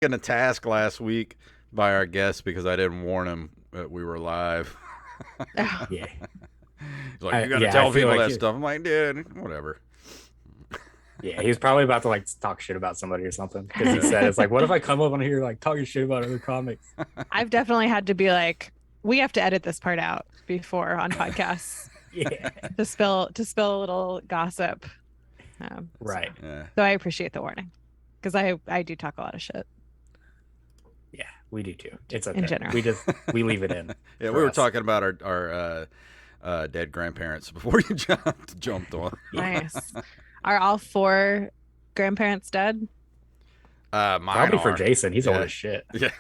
taken a task last week by our guest because I didn't warn him that we were live. Oh, Yeah, He's like, you got to yeah. I tell feel people like that stuff. I'm like, dude, whatever. yeah, he was probably about to like talk shit about somebody or something because he Yeah. said it's like, what if I come up on here like talking shit about other comics? I've definitely had to be like, we have to edit this part out before on podcasts Yeah, to spill a little gossip. So, right. Yeah. so I appreciate the warning because I do talk a lot of shit Yeah, we do too. It's in okay. general. We leave it in. Yeah, we for were us. talking about our dead grandparents before you jumped on. Yeah. Nice. Are all four grandparents dead? Mine Probably for are. Jason. He's old Yeah. as shit. Yeah.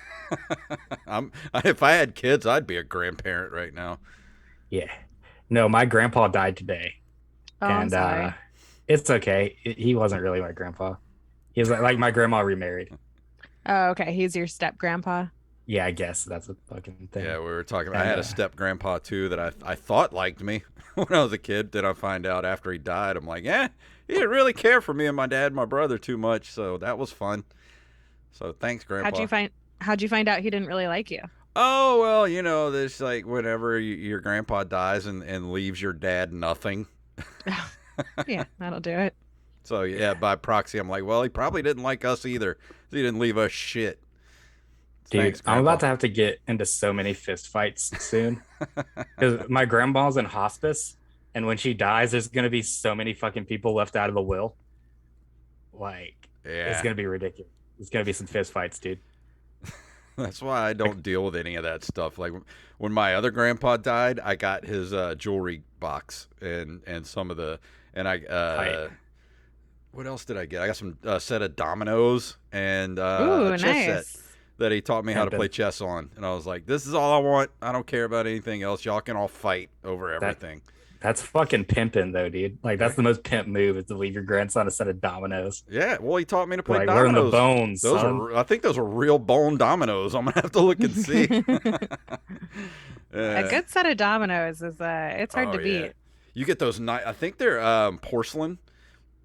If I had kids, I'd be a grandparent right now. Yeah. No, my grandpa died today, Oh, I'm and sorry. it's okay. He wasn't really my grandpa. He was like my grandma remarried. Oh, okay. He's your step grandpa. Yeah, I guess that's a fucking thing. Yeah, we were talking. I And had a step grandpa too that I thought liked me when I was a kid. Then I find out after he died, I'm like, he didn't really care for me and my dad and my brother too much. So that was fun. So thanks, How'd grandpa. you find how'd you find out he didn't really like you? Oh well, there's like whenever your grandpa dies and leaves your dad nothing. Yeah, that'll do it. So yeah, by proxy, I'm like, well, he probably didn't like us either. He didn't leave us shit. Dude, Thanks, I'm grandpa. about to have to get into so many fist fights soon because my grandma's in hospice, and when she dies, there's gonna be so many fucking people left out of the will. Like, it's Yeah, gonna be ridiculous. It's gonna be some fist fights, dude. that's why I Like, don't deal with any of that stuff. Like when my other grandpa died, I got his jewelry box and some of the and I tight. what else did I get? I got some set of dominoes and a Ooh, chess set nice. that he taught me how to play Pimpin'. chess on. And I was like, this is all I want. I don't care about anything else. Y'all can all fight over That everything. that's fucking pimping though, dude. Like that's the most pimp move is to leave your grandson a set of dominoes. Yeah, well, he taught me to play Like learn the dominoes. bones, Those son. are, I think those are real bone dominoes. I'm gonna have to look and see. A Yeah. good set of dominoes is it's hard Oh to yeah, beat. you get those nice. I think they're porcelain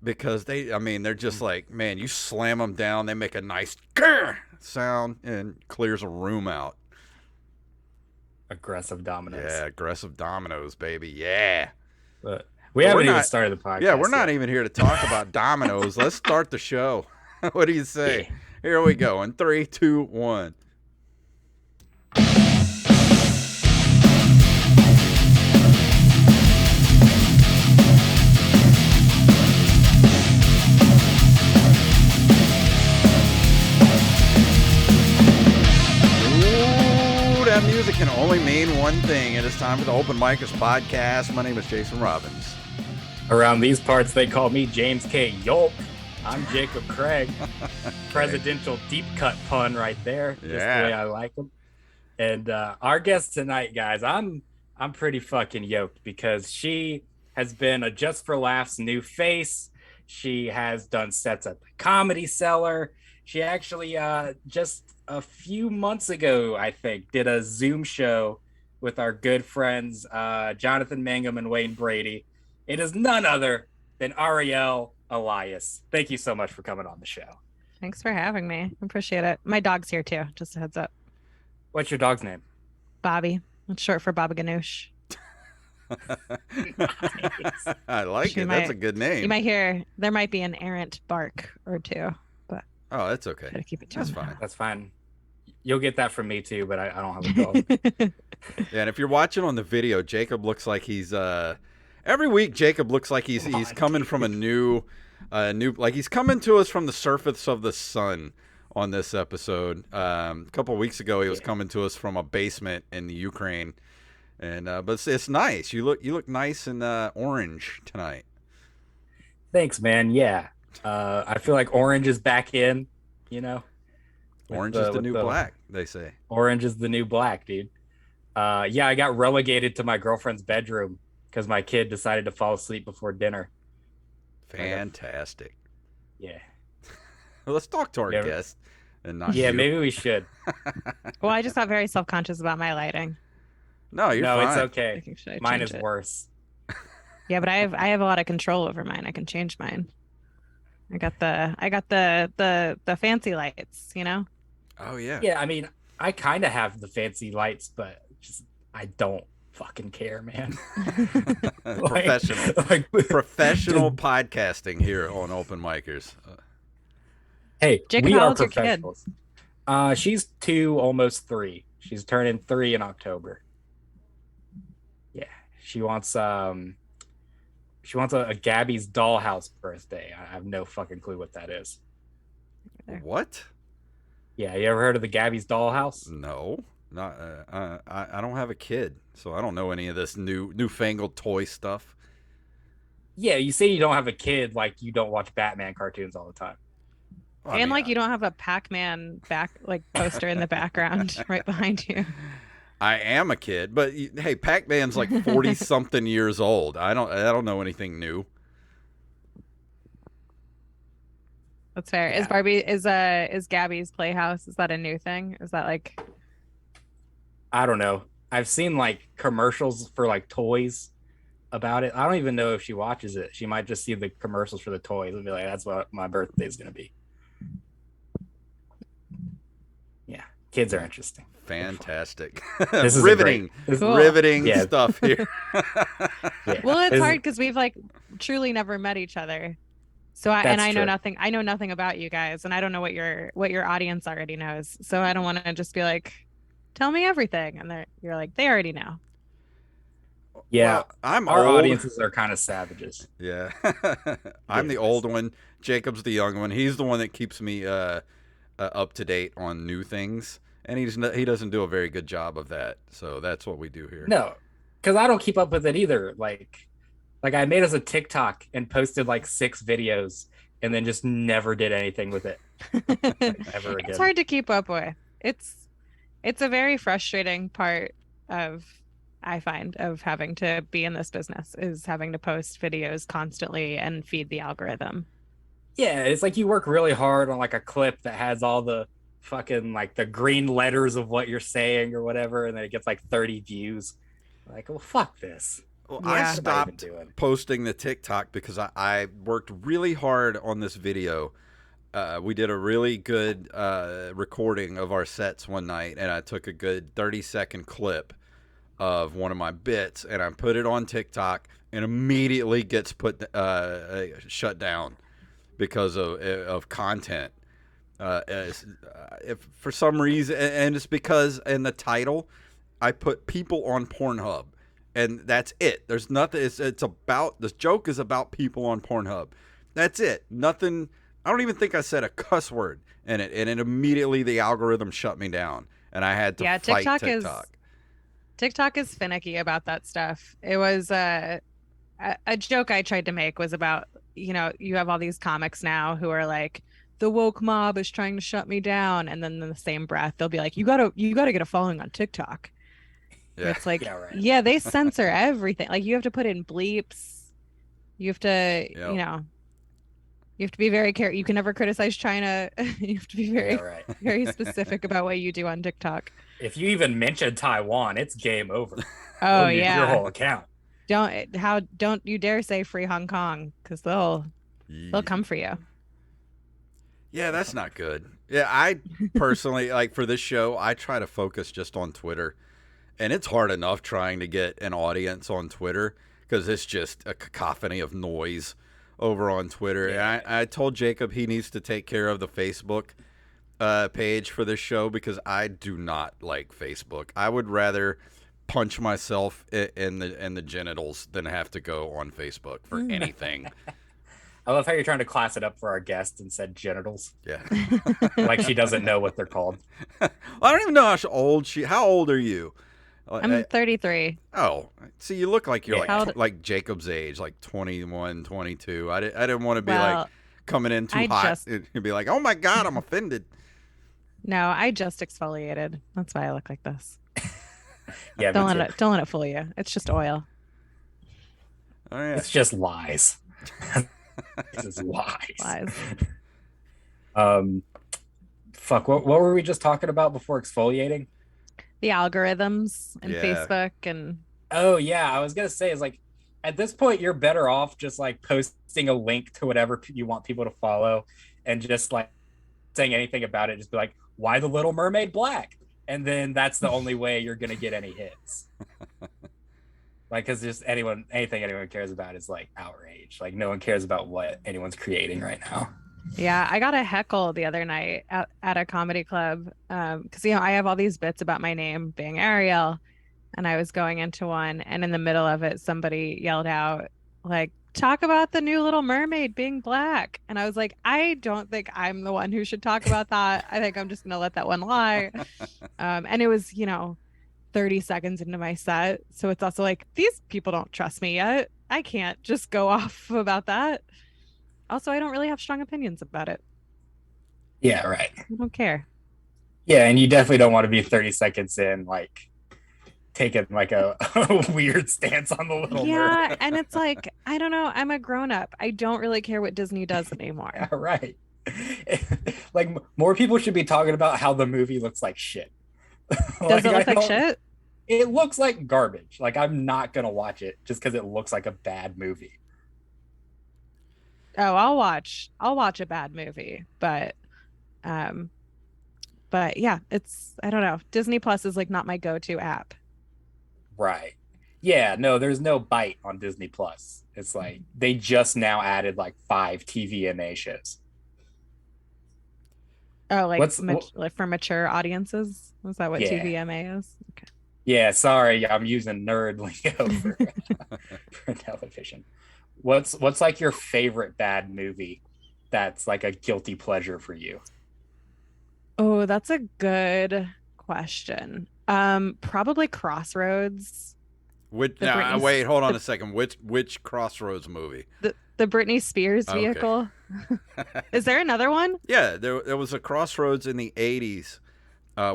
because I mean, they're just like, man, you slam them down, they make a nice grr sound and clears a room out. Aggressive dominoes. Yeah, aggressive dominoes, baby. Yeah. But we But we're haven't even not. started the podcast. Yeah, we're not yet. even here to talk about dominoes. Let's start the show. What do you say? Yeah. Here we go. In 3, 2, 1. Ooh, that music can only mean one thing. It is time for the Open Micers podcast. My name is Jason Robbins. Around these parts, they call me James K. Yolk. I'm Jacob Craig. Presidential deep cut pun right there. Just Yeah. the way I like them. And our guest tonight, guys, I'm pretty fucking yoked because she has been a Just for Laughs new face. She has done sets at the Comedy Cellar. She actually just a few months ago, I think, did a Zoom show with our good friends Jonathan Mangum and Wayne Brady. It is none other than Ariel Elias. Thank you so much for coming on the show. Thanks for having me. I appreciate it. My dog's here too. Just a heads up. What's your dog's name? Bobby. It's short for Baba Ganoush. I like She it. That's might- a good You name. might hear there might be an errant bark or two, but Oh, that's okay. gotta keep it to That's a fine. That's fine. You'll get that from me too, but I don't have a dog. minimum. Yeah, and if you're watching on the video, Jacob looks like he's every week Jacob looks like he's Come on, coming from a new like he's coming to us from the surface of the sun on this episode. A couple of weeks ago he was Yeah. coming to us from a basement in the Ukraine. And but it's nice. You look nice and orange tonight. Thanks, man. Yeah. I feel like orange is back in, you know. with Orange is the with new black, they say. Orange is the new black, dude. Yeah, I got relegated to my girlfriend's bedroom because my kid decided to fall asleep before dinner. Fantastic. Yeah. Well, let's talk to our Yeah. guest and not Yeah, you. maybe we should. Well, I just got very self-conscious about my lighting. No, you're No, fine. it's okay. Thinking, should I Mine change is it? worse. Yeah, but I have a lot of control over mine. I can change mine. I got the fancy lights, you know? Oh yeah. Yeah, I mean, I kind of have the fancy lights, but just I don't fucking care, man. Professional. like, Professional just- podcasting here on Open Micers. hey, Jacob, we how are old's your kid? professionals. She's 2, almost 3. She's turning 3 in October. Yeah, she wants a Gabby's dollhouse birthday. I have no fucking clue what that is. What? Yeah, you ever heard of the Gabby's dollhouse? No, not. I don't have a kid, so I don't know any of this newfangled toy stuff. Yeah, you say you don't have a kid, like you don't watch Batman cartoons all the time. Well, I And mean, like you don't have a Pac-Man poster in the background right behind you. I am a kid, but hey, Pac-Man's like 40 something years old. I don't know anything new. That's fair. Yeah. Is Gabby's Playhouse, is that a new thing? Is that like I don't know. I've seen like commercials for like toys about it. I don't even know if she watches it. She might just see the commercials for the toys and be like, "That's what my birthday is gonna be." Yeah, kids are interesting. Fantastic. This is riveting, Cool. riveting Yeah. stuff here. Yeah. Well, it's This- hard because we've like truly never met each other. So I That's know true. nothing. I know nothing about you guys, and I don't know what your audience already knows. So I don't want to just be like, tell me everything, and you're like, they already know. Yeah, Well, I'm our old. audiences are kind of savages. Yeah. I'm the old one. Jacob's the young one. He's the one that keeps me up to date on new things, and he doesn't do a very good job of that. So that's what we do here. No, because I don't keep up with it either. Like I made us a TikTok and posted like 6 videos, and then just never did anything with it ever again. It's hard to keep up with. It's a very frustrating part of I find of having to be in this business is having to post videos constantly and feed the algorithm. Yeah, it's like you work really hard on like a clip that has all the fucking like the green letters of what you're saying or whatever, and then it gets like 30 views. Like, well, fuck this. Well, Yeah. I What am I even stopped doing? posting the TikTok because I worked really hard on this video. We did a really good recording of our sets one night, and I took a good 30-second clip of one of my bits, and I put it on TikTok, and immediately gets shut down because of content. If for some reason, and it's because in the title, I put people on Pornhub, and that's it. There's nothing. It's about this joke is about people on Pornhub. That's it. Nothing. I don't even think I said a cuss word in it, and it immediately the algorithm shut me down, and I had to fight TikTok. TikTok is finicky about that stuff. It was a joke I tried to make was about, you have all these comics now who are like, the woke mob is trying to shut me down, and then in the same breath they'll be like, you gotta get a following on TikTok. Yeah. It's like, Yeah, right. yeah, they censor everything. Like you have to put in bleeps. You have to, Yep. you have to be very careful. You can never criticize China. You have to be very, Yeah, right. very specific about what you do on TikTok. If you even mention Taiwan, it's game over. Oh They'll use your yeah. whole account. Don't you dare say free Hong Kong, because they'll come for you. Yeah, that's not good. Yeah, I personally, like for this show, I try to focus just on Twitter. And it's hard enough trying to get an audience on Twitter because it's just a cacophony of noise over on Twitter. Yeah. And I told Jacob he needs to take care of the Facebook page for this show because I do not like Facebook. I would rather punch myself in the genitals than have to go on Facebook for anything. I love how you're trying to class it up for our guest and said genitals. Yeah. Like she doesn't know what they're called. I don't even know how old she. How old are you? I'm 33. Oh, see, you look like you're Yeah. like Jacob's age, like 21, 22. I didn't want to be Well, like coming in too I hot just- and be like, oh my God, I'm offended. No, I just exfoliated. That's why I look like this. Yeah, Don't me let too. it let it fool you. It's just oil. Oh, yeah. It's just lies. This is lies. Lies. Fuck. What were we just talking about before exfoliating? The algorithms and Yeah. Facebook and Oh yeah, I was gonna say is like at this point you're better off just like posting a link to whatever you want people to follow, and just like saying anything about it. Just be like, why the Little Mermaid black? And then that's the only way you're gonna get any hits. Like, because just anything anyone cares about is like outrage. Like, no one cares about what anyone's creating right now. Yeah, I got a heckle the other night at a comedy club. Because I have all these bits about my name being Ariel, and I was going into one, and in the middle of it, somebody yelled out, like, talk about the new Little Mermaid being black. And I was like, I don't think I'm the one who should talk about that. I think I'm just gonna let that one lie. And it was, 30 seconds into my set. So it's also like, these people don't trust me yet. I can't just go off about that. Also, I don't really have strong opinions about it. Yeah, right. I don't care. Yeah, and you definitely don't want to be 30 seconds in, like taking like a weird stance on the Little Mermaid. Yeah, and it's like, I don't know. I'm a grown up. I don't really care what Disney does anymore. Yeah, right. Like, more people should be talking about how the movie looks like shit. Does it look like shit? It looks like garbage. Like, I'm not gonna watch it just because it looks like a bad movie. Oh, I'll watch a bad movie, um but yeah, I don't know. Disney Plus is like not my go-to app. Right. Yeah, no, there's no bite on Disney Plus. It's like they just now added like 5 TVMA shows. Oh, like for mature audiences? Is that what Yeah. TVMA is? Okay. Yeah, sorry, I'm using nerd lingo for television. What's like your favorite bad movie that's like a guilty pleasure for you? Oh, that's a good question. Probably Crossroads. Which The Britney wait, hold on the, a second. Which Crossroads movie? the Britney Spears Okay. vehicle. Is there another one? Yeah, there was a Crossroads in the '80s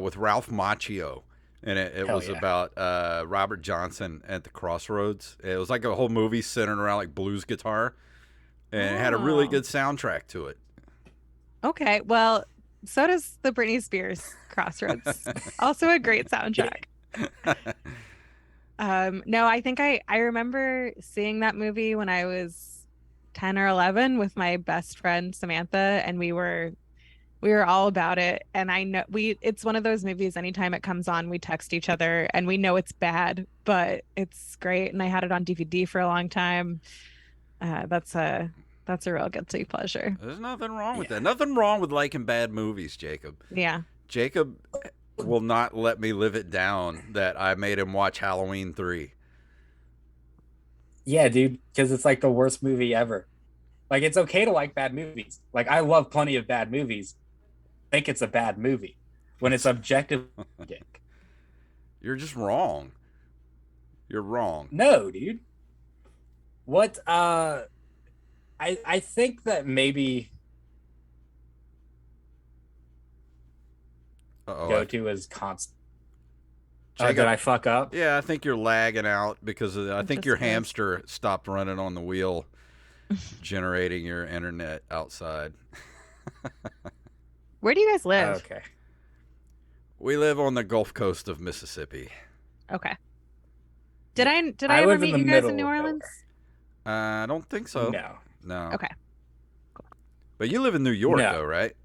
with Ralph Macchio, and it Hell was yeah. about Robert Johnson at the Crossroads. It was like a whole movie centered around like blues guitar, and it had a really Oh. good soundtrack to it. Okay, well, so does the Britney Spears Crossroads. Also a great soundtrack. No, I think I remember seeing that movie when I was 10 or 11 with my best friend Samantha, and we were all about it. And I know it's one of those movies, anytime it comes on, we text each other and we know it's bad, but it's great. And I had it on DVD for a long time. That's a real guilty pleasure. There's nothing wrong with Yeah. that. Nothing wrong with liking bad movies, Jacob. Yeah. Jacob will not let me live it down that I made him watch Halloween 3. Yeah, dude, because it's like the worst movie ever. Like, it's okay to like bad movies. Like, I love plenty of bad movies. I think it's a bad movie when it's objective. You're just wrong. You're wrong. No, dude. What I think that maybe Uh-oh. go to is constant. Jacob- Did I fuck up? Yeah, I think you're lagging out because I think your Just is. hamster stopped running on the wheel, generating your internet outside. Where do you guys live? Okay. We live on the Gulf Coast of Mississippi. Okay. Did I I ever live in meet the you guys in middle New of Orleans? I don't think so. No. Okay. But you live in New York, No. though, right?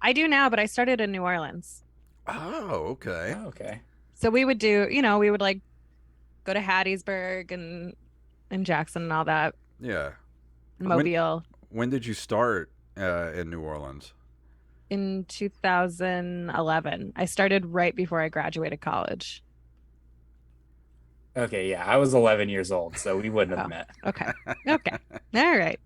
I do now, but I started in New Orleans. Oh, okay. Oh, okay. So we would do, we would like go to Hattiesburg and Jackson and all that, Yeah. Mobile. When did you start in New Orleans? In 2011. I started right before I graduated college. Okay, yeah. I was 11 years old, so we wouldn't have Oh. met. Okay. Okay. All right.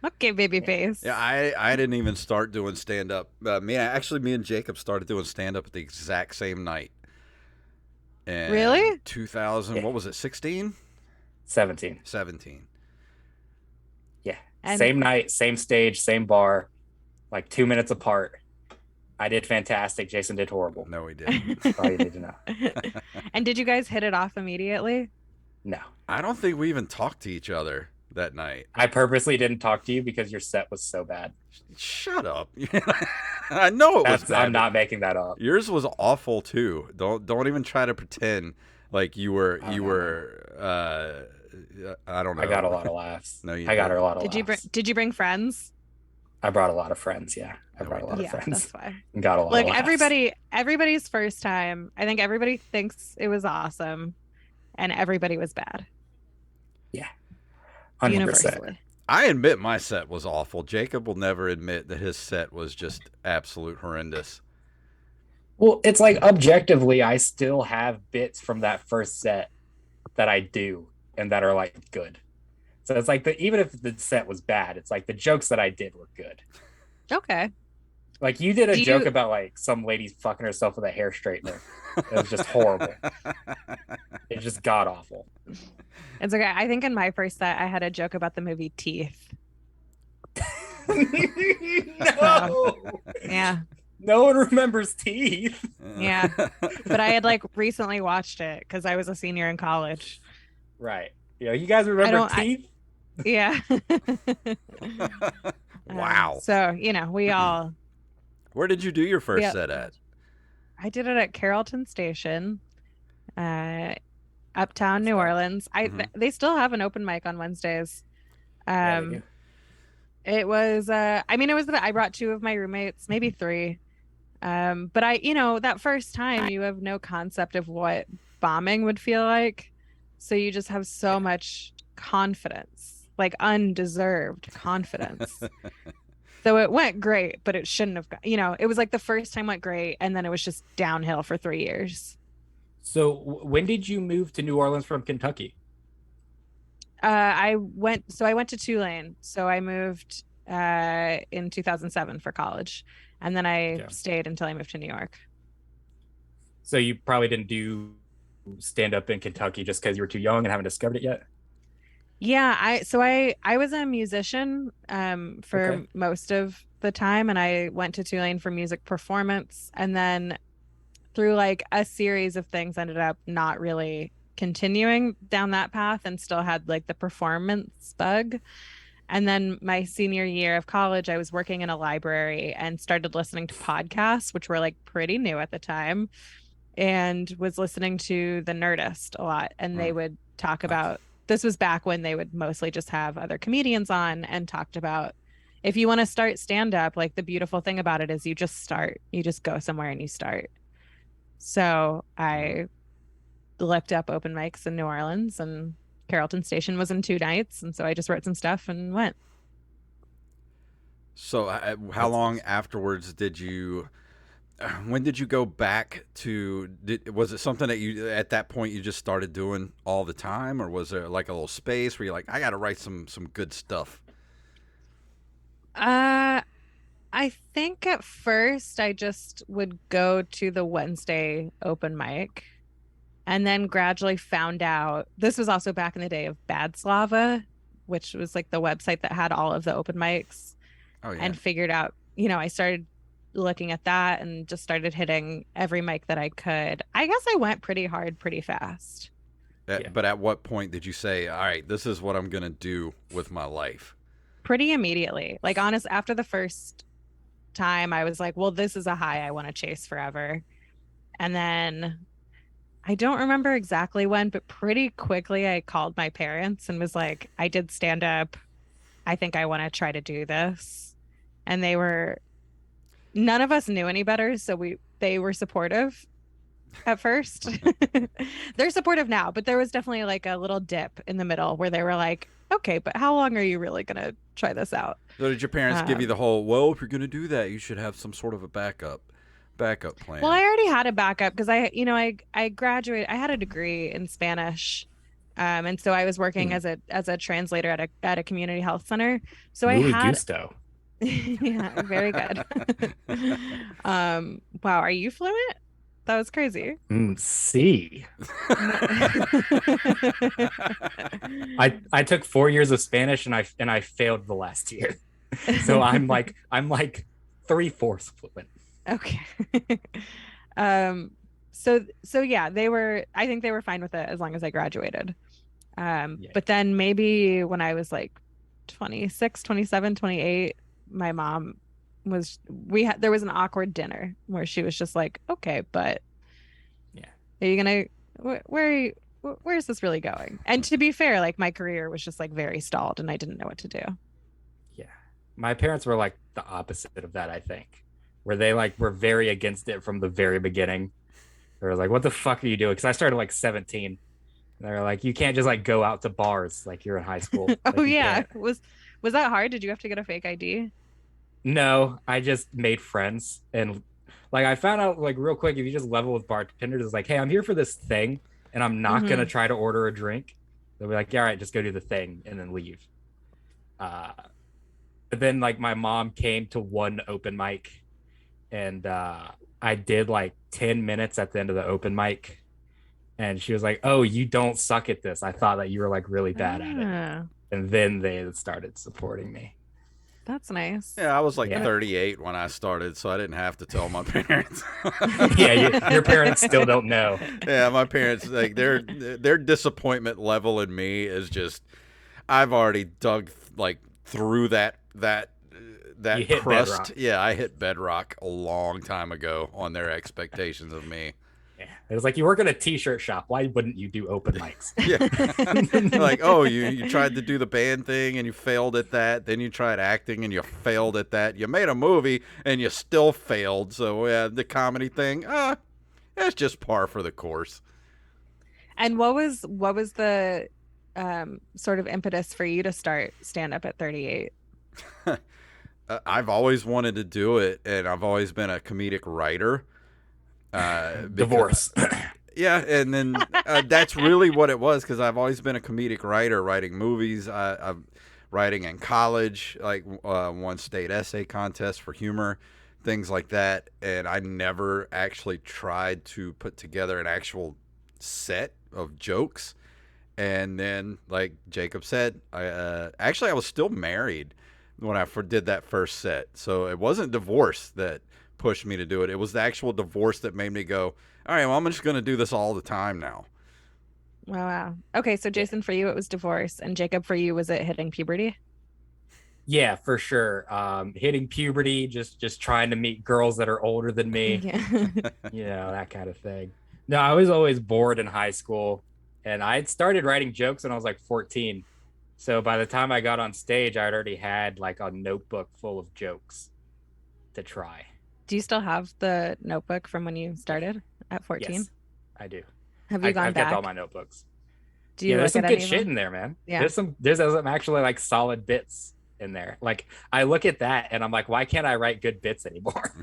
Okay, baby face. Yeah, I didn't even start doing stand up. Me and Jacob started doing stand up at the exact same night. And Really? 2000, what was it? 16? 17. 17. Yeah. And- Same night, same stage, same bar, like 2 minutes apart. I did fantastic. Jason did horrible. No, we didn't. That's all you need to know. And did you guys hit it off immediately? No. I don't think we even talked to each other that night. I purposely didn't talk to you because your set was so bad. Shut up. I know it was bad. I'm not making that up. Yours was awful too. Don't even try to pretend like you were I don't know. I got a lot of laughs. No, you I got didn't. a lot of laughs. Did you bring friends? I brought a lot of friends. Yeah, I Yeah, brought we a lot of Yeah, friends that's why. and got a lot of Look, laughs. everybody's first time. I think everybody thinks it was awesome, and everybody was bad Yeah, 100%. universally. I admit my set was awful. Jacob will never admit that his set was just absolute horrendous. Well, it's like objectively, I still have bits from that first set that I do and that are like good. So it's like even if the set was bad, it's like the jokes that I did were good. Okay. Like you did a Do joke you? about like some lady fucking herself with a hair straightener. It was just horrible. It's just god awful. It's okay. I think in my first set, I had a joke about the movie Teeth. So No, yeah, no one remembers Teeth. yeah. But I had like recently watched it because I was a senior in college. Right. You guys I remember don't. Teeth? Yeah. Wow. So we all Where did you do your we first all, set at? I did it at Carrollton Station, uh, uptown New Okay. Orleans. Mhm. They still have an open mic on Wednesdays. Yeah, they do. Um, it was I mean it was I brought two of my roommates, maybe three. But that first time you have no concept of what bombing would feel like. So you just have so much confidence, like undeserved confidence. So it went great, but it shouldn't have it was like the first time went great and then it was just downhill for 3 years. So when did you move to New Orleans from Kentucky? I went to Tulane. So I moved in 2007 for college. And then I Okay. stayed until I moved to New York. So you probably didn't do stand up in Kentucky just because you were too young and haven't discovered it yet? Yeah, I was a musician Okay. for most of the time and I went to Tulane for music performance and then through like a series of things ended up not really continuing down that path and still had like the performance bug. And then my senior year of college, I was working in a library and started listening to podcasts, which were like pretty new at the time, and was listening to The Nerdist a lot. And they Mm. would talk about this was back when they would mostly just have other comedians on and talked about if you want to start stand up, like the beautiful thing about it is you just start, you just go somewhere and you start. So I looked up open mics in New Orleans and Carrollton Station was in 2 nights. And so I just wrote some stuff and went. So, how That's long awesome. afterwards did you? When did you go back to? Was it something that you at that point you just started doing all the time, or was there like a little space where you're like, I got to write some good stuff? Uh, I think at first I just would go to the Wednesday open mic and then gradually found out this was also back in the day of Bad Slava, which was like the website that had all of the open mics Oh yeah, and figured out, I started looking at that and just started hitting every mic that I could. I guess I went pretty hard pretty fast. Yeah. But at what point did you say, all right, this is what I'm gonna do with my life? Pretty immediately. Like honest after the first time I was like, well, this is a high I want to chase forever. And then I don't remember exactly when, but pretty quickly I called my parents and was like, I did stand up. I think I want to try to do this. And none of us knew any better. So they were supportive at first. They're supportive now, but there was definitely like a little dip in the middle where they were like, okay, but how long are you really going to try this out? So did your parents give you the whole, well, if you're gonna do that, you should have some sort of a backup Well, I plan? already had a backup because I graduated. I had a degree in Spanish, and so I was working Hmm. as a translator at a community health center. So I Muy had, gusto. yeah, very good. Wow, are you fluent? That was crazy. See, No- I took 4 years of Spanish and I failed the last year. So I'm like 3/4 fluent. Okay. Um, so yeah, I think they were fine with it as long as I graduated. Yeah. But then maybe when I was like 26, 27, 28, my mom there was an awkward dinner where she was just like, okay, but Yeah. are you gonna, where are you, where's this really going? And to be fair, like my career was just like very stalled and I didn't know what to do. Yeah. My parents were like the opposite of that, I think, where they like were very against it from the very beginning. They were like, "What the fuck are you doing?" Because I started like 17. And they're like, "You can't just like go out to bars like you're in high school. Oh Like you yeah. can't." Was that hard? Did you have to get a fake ID? No, I just made friends and like I found out like real quick if you just level with bartenders, it's like, "Hey, I'm here for this thing, and I'm not gonna try to order a drink." They'll be like, "Yeah, all right, just go do the thing and then leave." Uh, but then like my mom came to one open mic and I did like 10 minutes at the end of the open mic and she was like, "Oh, you don't suck at this. I thought that you were like really bad at it." Ah, And then they started supporting me. that's nice. Yeah, I was like Yeah. 38 when I started, so I didn't have to tell my parents. Yeah, your parents still don't know. Yeah, my parents, like their disappointment level in me is just, I've already dug like through that You hit crust. bedrock. Yeah, I hit bedrock a long time ago on their expectations of me. Yeah. It was like you work at a t-shirt shop. Why wouldn't you do open mics? Yeah. Like, oh, you tried to do the band thing and you failed at that. Then you tried acting and you failed at that. You made a movie and you still failed. So yeah, the comedy thing, that's just par for the course. And what was the sort of impetus for you to start stand up at 38? I've always wanted to do it, and I've always been a comedic writer. Divorce. Yeah, and then that's really what it was, because I've always been a comedic writer, writing movies. I'm writing in college, like won state essay contest for humor, things like that. And I never actually tried to put together an actual set of jokes. And then, like Jacob said, I was still married when I did that first set. So it wasn't divorce that pushed me to do it. It was the actual divorce that made me go, all right, well, I'm just going to do this all the time now. Wow. Okay, so Jason, for you it was divorce, and Jacob, for you was it hitting puberty? Yeah, for sure. Hitting puberty, just trying to meet girls that are older than me, Yeah. that kind of thing. No, I was always bored in high school, and I started writing jokes when I was like 14. So by the time I got on stage, I already had like a notebook full of jokes to try. Do you still have the notebook from when you started at 14? Yes, I do. Have you gone I've back? kept all my notebooks. Do you Yeah, there's look some at good any of shit them? in there, man. Yeah. There's some actually like solid bits in there. Like I look at that and I'm like, why can't I write good bits anymore?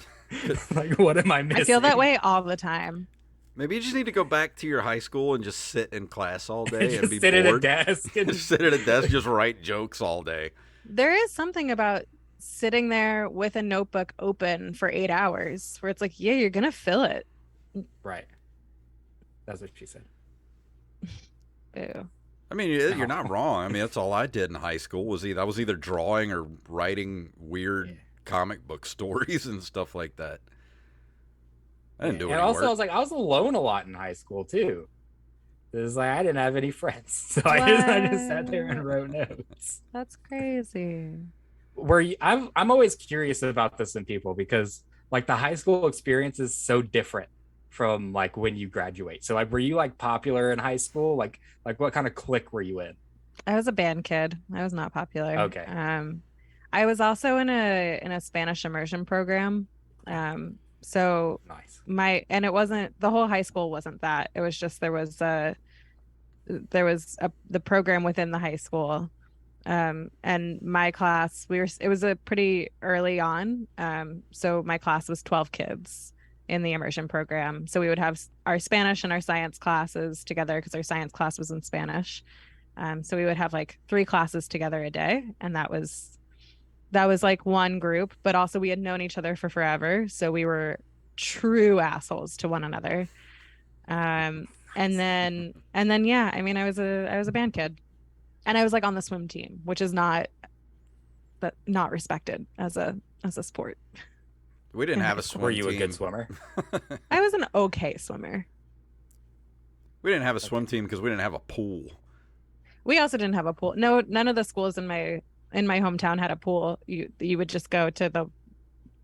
Like, what am I missing? I feel that way all the time. Maybe you just need to go back to your high school and just sit in class all day and Just be sit at a bored. desk and Just sit at a desk, just write jokes all day. There is something about sitting there with a notebook open for 8 hours where it's like, yeah, you're gonna fill it. right. That's what she said. Ew. I mean, you're not wrong. I mean, that's all I did in high school was I was either drawing or writing weird comic book stories and stuff like that. I didn't do any And also, work. I was alone a lot in high school too. It was like I didn't have any friends, so I just sat there and wrote notes. That's crazy. I'm always curious about this in people because like the high school experience is so different from like when you graduate. So like, were you like popular in high school? Like what kind of clique were you in? I was a band kid. I was not popular. Okay. I was also in a Spanish immersion program. So Nice. and it wasn't, the whole high school wasn't that. It was just there was the program within the high school. And my class, it was a pretty early on. So my class was 12 kids in the immersion program. So we would have our Spanish and our science classes together because our science class was in Spanish. So we would have like 3 classes together a day, and that was like one group, but also we had known each other for forever, so we were true assholes to one another. And then yeah, I mean, I was a band kid, and I was like on the swim team, which is not respected as a sport. We didn't have a swim team. Were you a good swimmer? I was an okay swimmer. We didn't have a swim team because we didn't have a pool. We also didn't have a pool. No, none of the schools in my hometown had a pool. You would just go to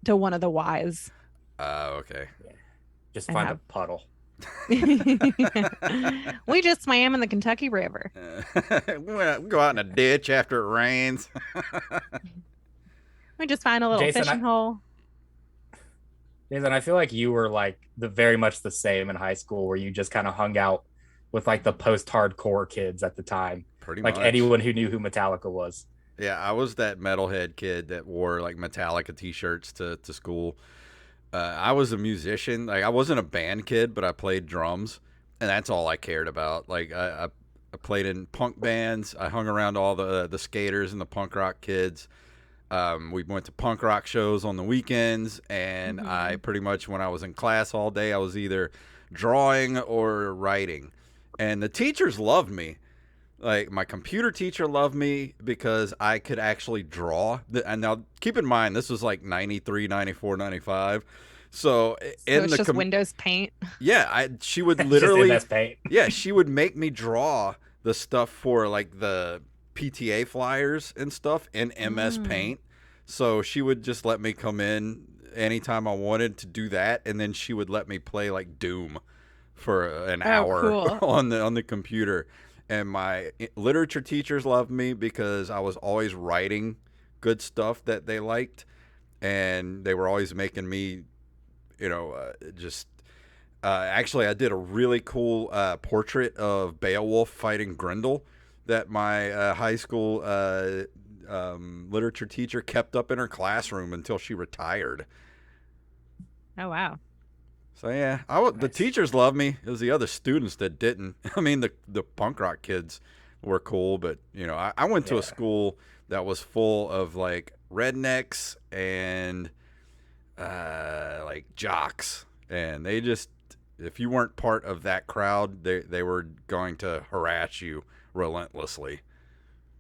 one of the Ys. Okay. Just find a puddle. We just swam in the Kentucky River. We go out in a ditch after it rains. We just find a little Jason, fishing hole. Jason, I feel like you were like the very much the same in high school, where you just kind of hung out with like the post-hardcore kids at the time, Pretty like much. anyone who knew who Metallica was. Yeah, I was that metalhead kid that wore like Metallica t-shirts to school. I was a musician. Like I wasn't a band kid, but I played drums, and that's all I cared about. Like I played in punk bands. I hung around all the skaters and the punk rock kids. We went to punk rock shows on the weekends, and I Hmm. pretty much, when I was in class all day, I was either drawing or writing. And the teachers loved me. Like my computer teacher loved me because I could actually draw. And now keep in mind, this was like 93, 94, 95. So So in it's the just Windows Paint. yeah, she would Just literally, MS Paint. yeah, she would make me draw the stuff for like the PTA flyers and stuff in MS Mm. Paint. So she would just let me come in anytime I wanted to do that, and then she would let me play like Doom for an Oh, hour cool. on the computer. And my literature teachers loved me because I was always writing good stuff that they liked, and they were always making me, just actually, I did a really cool portrait of Beowulf fighting Grendel that my high school literature teacher kept up in her classroom until she retired. Oh, wow. So yeah, the Nice. teachers loved me. It was the other students that didn't. I mean, the punk rock kids were cool, but I went to a Yeah. school that was full of like rednecks and like jocks, and they just, if you weren't part of that crowd, they were going to harass you relentlessly.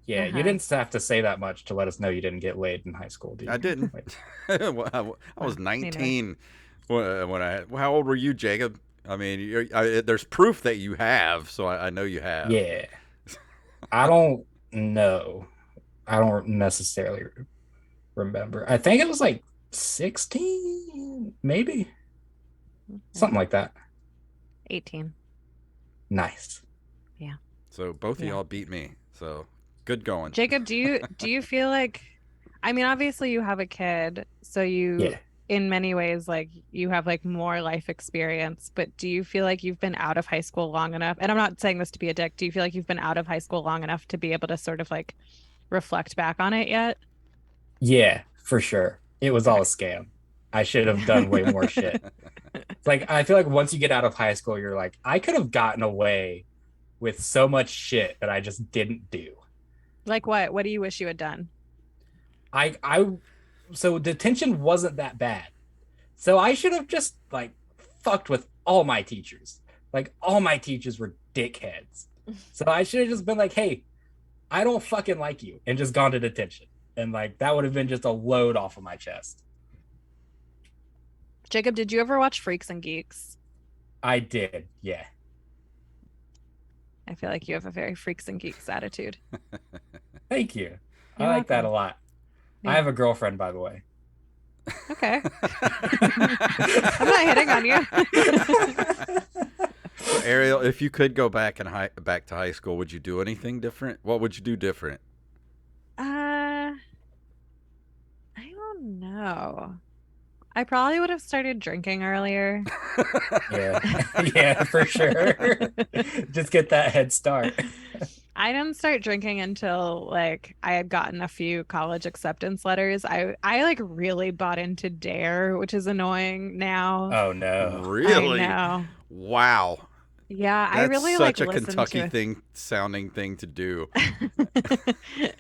Yeah, you Uh-huh. didn't have to say that much to let us know you didn't get laid in high school, do I you? didn't. Like, I was No, me neither. 19 when I. How old were you, Jacob? I mean, there's proof that you have, so I know you have. yeah, I don't know. I don't necessarily remember. I think it was like 16, maybe Okay. something like that. 18. Nice. Yeah. So both of Yeah. y'all beat me. So good going. Jacob, do you feel like, I mean, obviously you have a kid, so you Yeah. in many ways like you have like more life experience, but do you feel like you've been out of high school long enough? And I'm not saying this to be a dick. Do you feel like you've been out of high school long enough to be able to sort of like reflect back on it yet? Yeah, for sure. It was all a Okay. scam. I should have done way more shit. It's like I feel like once you get out of high school, you're like, I could have gotten away with so much shit that I just didn't do. Like what? What do you wish you had done? I so detention wasn't that bad. So I should have just like fucked with all my teachers. Like all my teachers were dickheads. So I should have just been like, hey, I don't fucking like you, and just gone to detention. And like that would have been just a load off of my chest. Jacob, did you ever watch Freaks and Geeks? I did. Yeah. I feel like you have a very Freaks and Geeks attitude. Thank you. I You're like that a welcome. lot. I Yeah. have a girlfriend, by the way. Okay. I'm not hitting on you. So Ariel, if you could go back to high school, would you do anything different? What would you do different? I don't know. I probably would have started drinking earlier. Yeah. Yeah, for sure. Just get that head start. I didn't start drinking until like I had gotten a few college acceptance letters. I like really bought into Dare, which is annoying now. Oh no. I Really? know. Wow. Yeah, I That's really like such a listened Kentucky to thing sounding thing to do. it.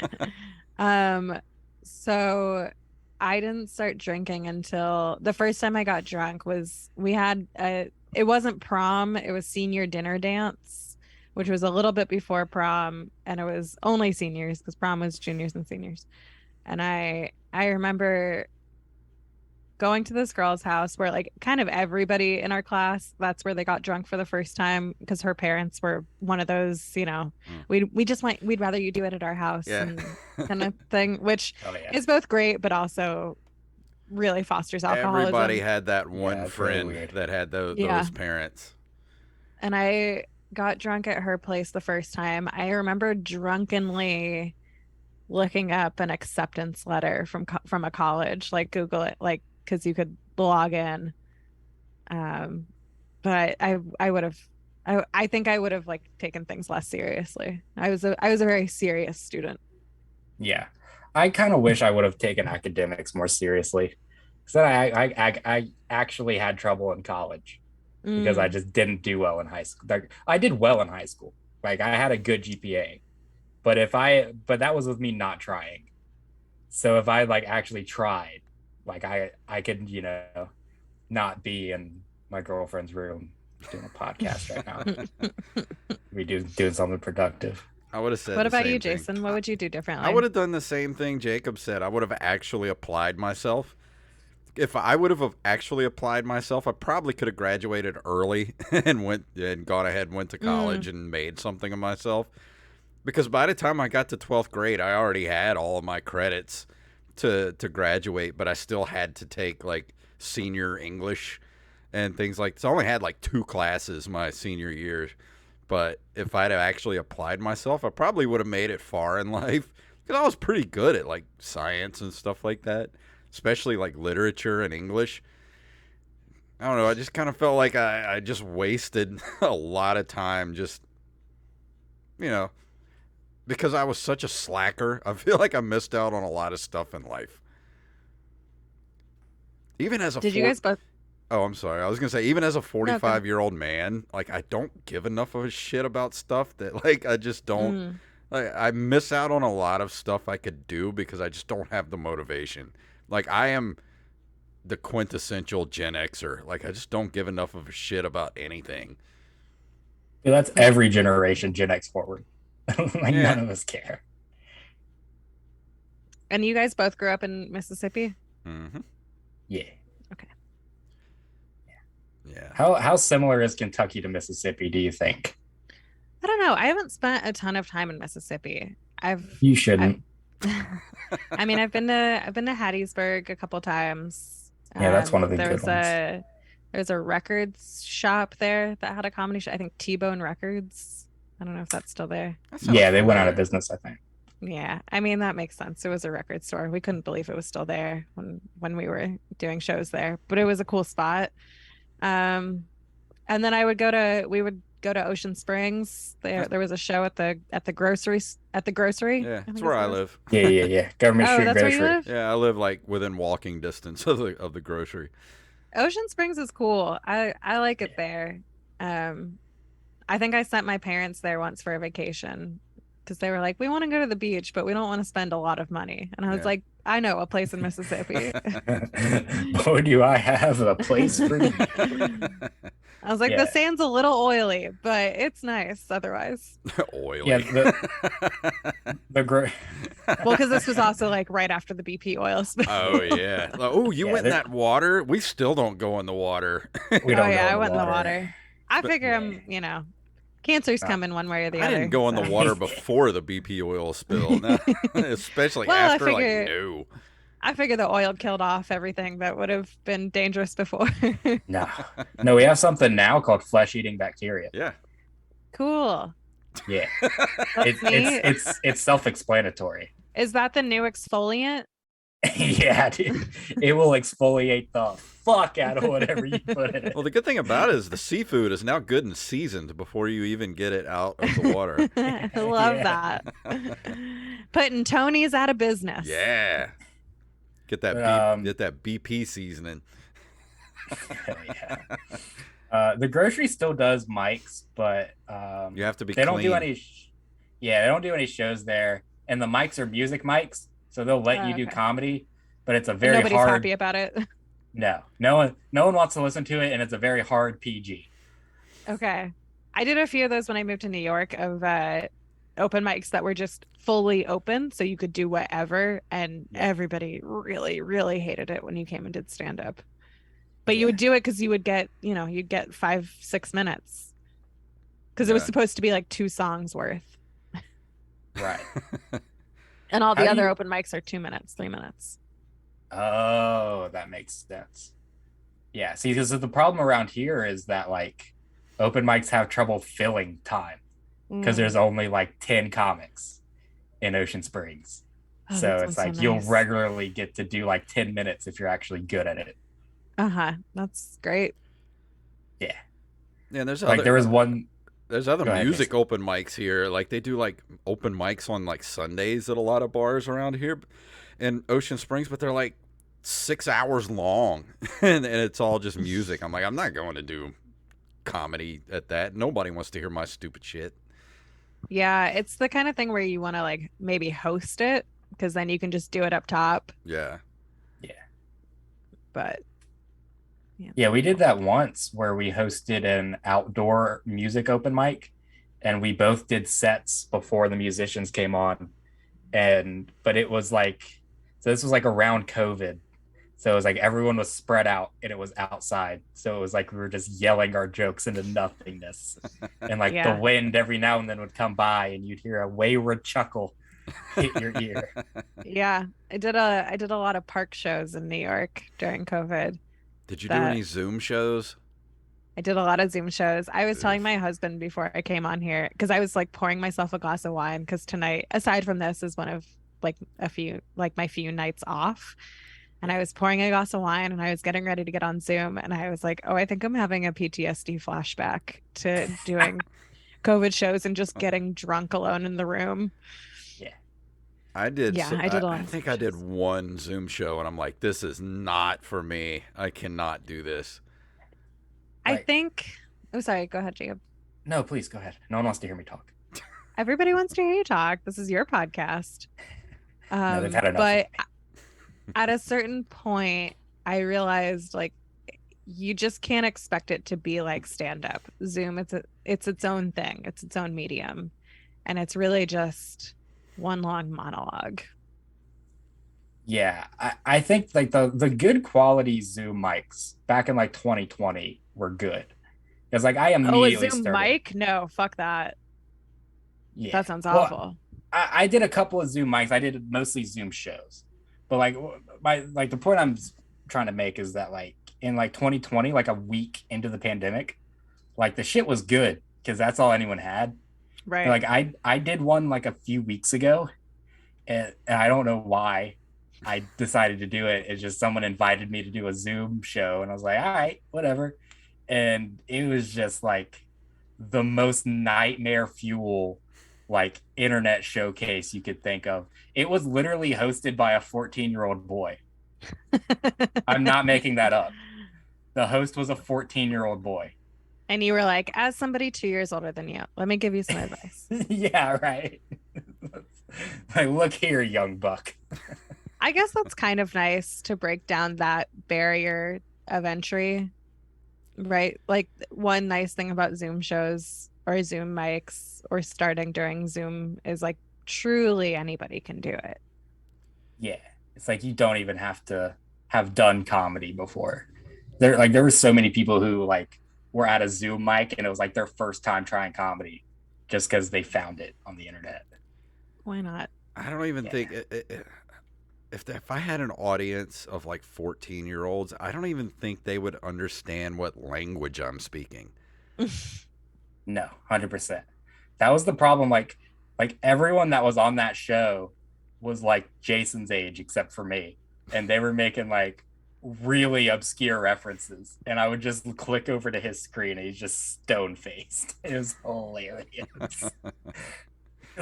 Um, so I didn't start drinking until the first time I got drunk was we had it wasn't prom, it was senior dinner dance, which was a little bit before prom, and it was only seniors because prom was juniors and seniors. And I remember going to this girl's house where like kind of everybody in our class, that's where they got drunk for the first time because her parents were one of those, Mm. we just might we'd rather you do it at our house Yeah. and kind of thing, which Oh yeah. is both great but also really fosters Everybody alcoholism. had that Yeah, one it's really friend weird. that had Yeah. those parents. And I got drunk at her place the first time. I remember drunkenly looking up an acceptance letter from a college, like Google it, like because you could log in. Um, but I would have I think I would have like taken things less seriously. I was a very serious student. Yeah. I kind of wish I would have taken academics more seriously. Because I actually had trouble in college because I Mm. just didn't do well in high school. Like, I did well in high school. Like I had a good GPA. But that was with me not trying. So if I like actually tried, like I could, not be in my girlfriend's room doing a podcast right now. We doing something productive. I would have said What the about you, same thing. Jason? What would you do I differently? would have done the same thing Jacob said. I would have actually applied myself. If I would have actually applied myself, I probably could have graduated early and gone ahead and went to college Mm. and made something of myself. Because by the time I got to 12th grade, I already had all of my credits to graduate, but I still had to take like senior English and things like. So I only had like 2 classes my senior year. But if I'd have actually applied myself, I probably would have made it far in life because I was pretty good at like science and stuff like that, especially like literature and English. I don't know. I just kind of felt like I just wasted a lot of time just, you know, because I was such a slacker. I feel like I missed out on a lot of stuff in life. Even as a Did you guys both? Oh, I'm sorry. I was gonna say, even as a No, go. 45-year-old man, like I don't give enough of a shit about stuff that like I just don't. Mm. Like I miss out on a lot of stuff I could do because I just don't have the motivation. Like I am the quintessential Gen Xer. Like I just don't give enough of a shit about anything. Dude, that's every generation Gen X forward. Like Yeah. none of us care. And you guys both grew up in Mississippi? Mm-hmm. Yeah. Okay. Yeah. How similar is Kentucky to Mississippi, do you think? I don't know. I haven't spent a ton of time in Mississippi. You I, shouldn't. I mean, I've been to Hattiesburg a couple times. Yeah, that's one of the There good was ones. there's a records shop there that had a comedy show. I think T-Bone Records. I don't know if that's still there. That sounds Yeah, they went out of familiar. business, I think. Yeah, I mean that makes sense. It was a record store. We couldn't believe it was still there when we were doing shows there, but it was a cool spot. Um, and then we would go to Ocean Springs. There was a show at the grocery. Yeah, I that's think where is I what it was. live. Yeah. Government Oh, Street that's where you Grocery. live? Yeah, I live like within walking distance of the grocery. Ocean Springs is cool. I like it Yeah. there. Um, I think I sent my parents there once for a vacation because they were like, "We want to go to the beach, but we don't want to spend a lot of money." And I was Yeah. like, "I know a place in Mississippi." Boy, do I have a place for you. I was like, Yeah. "The sand's a little oily, but it's nice otherwise." Oily. Yeah, the gro- Well, because this was also like right after the BP oil spill. Oh yeah. Like, oh, you Yeah, went in they're- that water? We still don't go in the water. we Oh don't yeah, go I went in the water. water. I figure Yeah. cancer's Uh, coming one way or the I other. didn't go in the so. water before the BP oil spill. No, especially Well, after. figure Like no. I figure the oil killed off everything that would have been dangerous before. No, we have something now called flesh-eating bacteria. Yeah. Cool. Yeah, That's neat. it's self-explanatory. Is that the new exfoliant? Yeah, dude. It will exfoliate the fuck out of whatever you put in it. Well, the good thing about it is the seafood is now good and seasoned before you even get it out of the water. I love Yeah. that. Putting Tony's out of business. Yeah. Get that get that BP seasoning. Hell yeah. The grocery still does mics, but You have to be they don't clean. do any. They don't do any shows there, and the mics are music mics, so they'll let you do Okay. comedy, but it's a But very nobody's hard. happy about it. No one wants to listen to it, and it's a very hard PG. Okay. I did a few of those when I moved to New York of open mics that were just fully open, so you could do whatever, and Yeah. everybody really, really hated it when you came and did stand up. But you Yeah. would do it because you would get, you'd get 5-6 minutes. Because it was Yeah. supposed to be like 2 songs worth. Right. And all How the do other you- open mics are 2 minutes, 3 minutes. Oh, that makes sense. Yeah, see, because the problem around here is that like open mics have trouble filling time because Mm. there's only like 10 comics in Ocean Springs. Oh, that So it's sounds so like you'll nice. regularly get to do like 10 minutes if you're actually good at it. Uh-huh. That's great. Yeah. Yeah, and Like there was one. there's other Go ahead, music Jason. open mics here. Like they do like open mics on like Sundays at a lot of bars around here in Ocean Springs, but they're like 6 hours long, and it's all just music. I'm like, I'm not going to do comedy at that. Nobody wants to hear my stupid shit. Yeah, it's the kind of thing where you want to like maybe host it because then you can just do it up top. Yeah. Yeah. But yeah, Yeah, we did that once where we hosted an outdoor music open mic and we both did sets before the musicians came on. And but it was like so this was like around COVID. So it was like everyone was spread out and it was outside. So it was like we were just yelling our jokes into nothingness. And like the yeah, wind every now and then would come by and you'd hear a wayward chuckle hit your ear. yeah. I did a lot of park shows in New York during COVID. Did you do That any Zoom shows? I did a lot of Zoom shows. I was telling Oof. my husband before I came on here because I was like pouring myself a glass of wine because tonight, aside from this, is one of like a few like my few nights off. And I was pouring a glass of wine and I was getting ready to get on Zoom and I was like, oh, I think I'm having a PTSD flashback to doing COVID shows and just getting drunk alone in the room. Yeah. I did. Yeah, I did a lot I of Zoom think I did shows. one Zoom show, and I'm like, this is not for me. I cannot do this. I Like, think, oh, sorry, go ahead, Jacob. no, please go ahead. No one wants to hear me talk. Everybody wants to hear you talk. This is your podcast. No, they've had enough of But me. at a certain point, I realized like you just can't expect it to be like stand up. Zoom, it's its own thing. It's its own medium. And it's really just one long monologue. Yeah, I think like the good quality Zoom mics back in like 2020 were good. Because like I Oh, a immediately Zoom started. mic? No, fuck that. Yeah. That sounds Well, awful. I did a couple of Zoom mics. I did mostly Zoom shows. But like my like the point I'm trying to make is that like in like 2020, like a week into the pandemic, like the shit was good because that's all anyone had. And Right. like I did one like a few weeks ago and I don't know why I decided to do it. It's just someone invited me to do a Zoom show, and I was like, all right, whatever. And it was just like the most nightmare fuel, like internet showcase you could think of. It was literally hosted by a 14-year-old boy. I'm not making that up. The host was a 14-year-old boy. And you were like, as somebody 2 years older than you, let me give you some advice. Yeah, right. Like, look here, young buck. I guess that's kind of nice to break down that barrier of entry, right? Like one nice thing about Zoom shows or Zoom mics or starting during Zoom is like truly anybody can do it. Yeah, it's like you don't even have to have done comedy before. There were so many people who like were at a Zoom mic and it was like their first time trying comedy just because they found it on the internet. Why not? I don't even Yeah. think if I had an audience of like 14-year-olds, I don't even think they would understand what language I'm speaking. No, 100%. That was the problem. Like everyone that was on that show was like Jason's age except for me, and they were making like really obscure references, and I would just click over to his screen, and he's just stone faced. It was hilarious.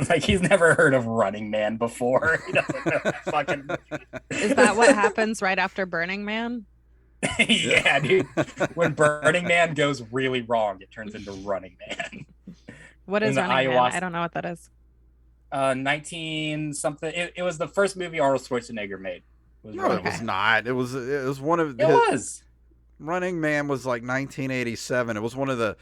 Like he's never heard of Running Man before. He doesn't know that fucking Is that what movie. happens right after Burning Man? Yeah, dude. When Burning Man goes really wrong, it turns into Running Man. What In is the Running Man? I ayahuasca don't know what that is. 19 something. It was the first movie Arnold Schwarzenegger made. Was No, it Running was Okay. Man. not. It was one of It his, was. Running Man was like 1987. It was one of the.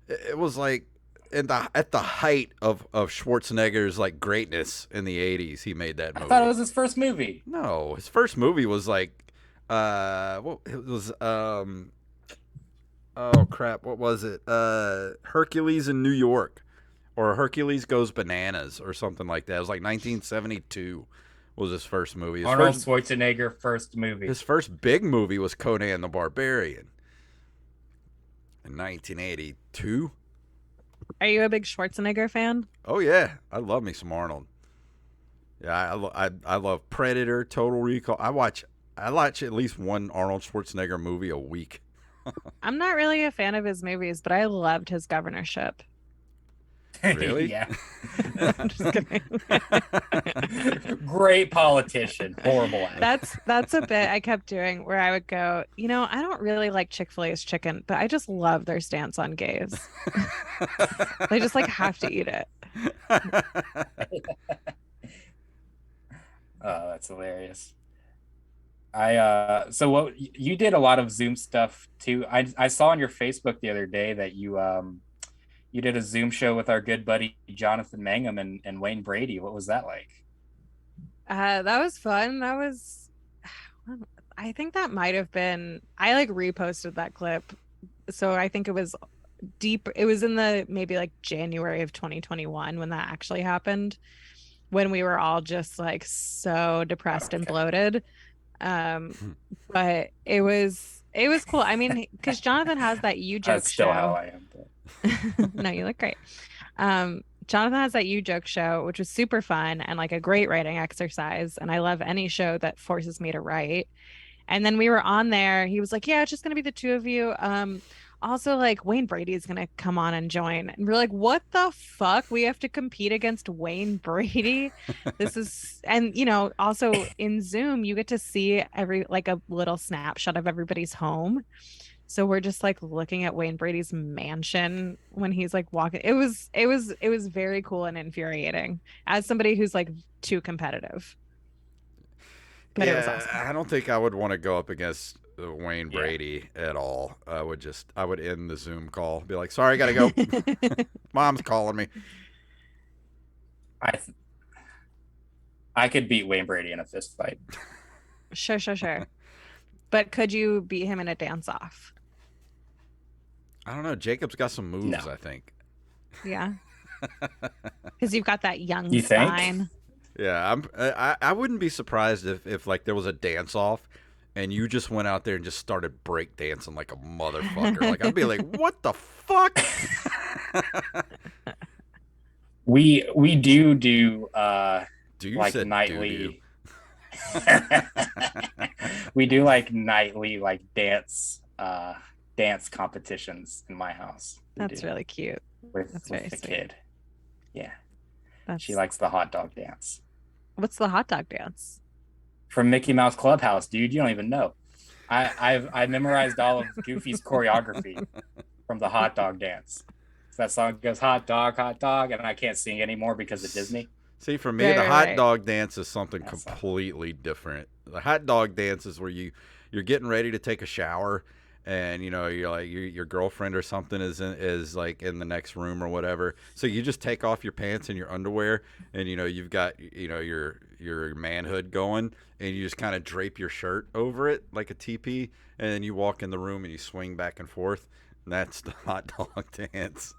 It was like at the height of Schwarzenegger's like greatness in the 80s. He made that I thought it movie. was his first movie. No, his first movie was like, what it was oh crap, what was it? Hercules in New York, or Hercules Goes Bananas, or something like that. It was like 1972 was his first movie. Arnold Schwarzenegger first movie. His first big movie was Conan the Barbarian in 1982. Are you a big Schwarzenegger fan? Oh yeah, I love me some Arnold. Yeah, I love Predator, Total Recall. I watch at least one Arnold Schwarzenegger movie a week. I'm not really a fan of his movies, but I loved his governorship. Really? Yeah. I'm just kidding. Great politician, horrible actor. That's a bit I kept doing where I would go, I don't really like Chick-fil-A's chicken, but I just love their stance on gays. They just like have to eat it. Oh, that's hilarious. So what you did a lot of Zoom stuff too. I saw on your Facebook the other day that you did a Zoom show with our good buddy Jonathan Mangum and Wayne Brady. What was that like? That was fun. I think that might have been, I like reposted that clip. So I think it was deep. It was in the maybe like January of 2021 when that actually happened, when we were all just like so depressed and Okay. bloated. But it was cool. I mean, because Jonathan has that You Joke That's still how show. I am. But... No, you look great. Jonathan has that You Joke show, which was super fun and like a great writing exercise. And I love any show that forces me to write. And then we were on there. He was like, "Yeah, it's just gonna be the two of you. Also, like Wayne Brady is gonna come on and join." And we're like, "What the fuck? We have to compete against Wayne Brady?" This is, and also in Zoom, you get to see every like a little snapshot of everybody's home. So we're just like looking at Wayne Brady's mansion when he's like walking. It was very cool and infuriating as somebody who's like too competitive. But it was Yeah, awesome. I don't think I would want to go up against Wayne Yeah. Brady at all. I would end the Zoom call, be like, "Sorry, I gotta go. Mom's calling me." I could beat Wayne Brady in a fist fight. Sure. But could you beat him in a dance off? I don't know. Jacob's got some moves, No. I think. Yeah. Because you've got that young You think? spine. Yeah, I wouldn't be surprised if like there was a dance off and you just went out there and just started break dancing like a motherfucker. Like I'd be like, "What the fuck?" We do Do you like said nightly. We do like nightly like dance competitions in my house. We That's do. really cute. with, that's with very the sweet. kid. Yeah, That's she likes the hot dog dance What's the hot dog dance? from Mickey Mouse Clubhouse, dude. You don't even know. I memorized all of Goofy's choreography from the hot dog dance. So that song goes hot dog, and I can't sing anymore because of Disney. See, for me, Right, the right, hot right. dog dance is something That's completely different. The hot dog dance is where you're getting ready to take a shower, and you're like your girlfriend or something is like in the next room or whatever. So you just take off your pants and your underwear, and you've got your manhood going, and you just kind of drape your shirt over it like a teepee, and then you walk in the room and you swing back and forth. And that's the hot dog dance.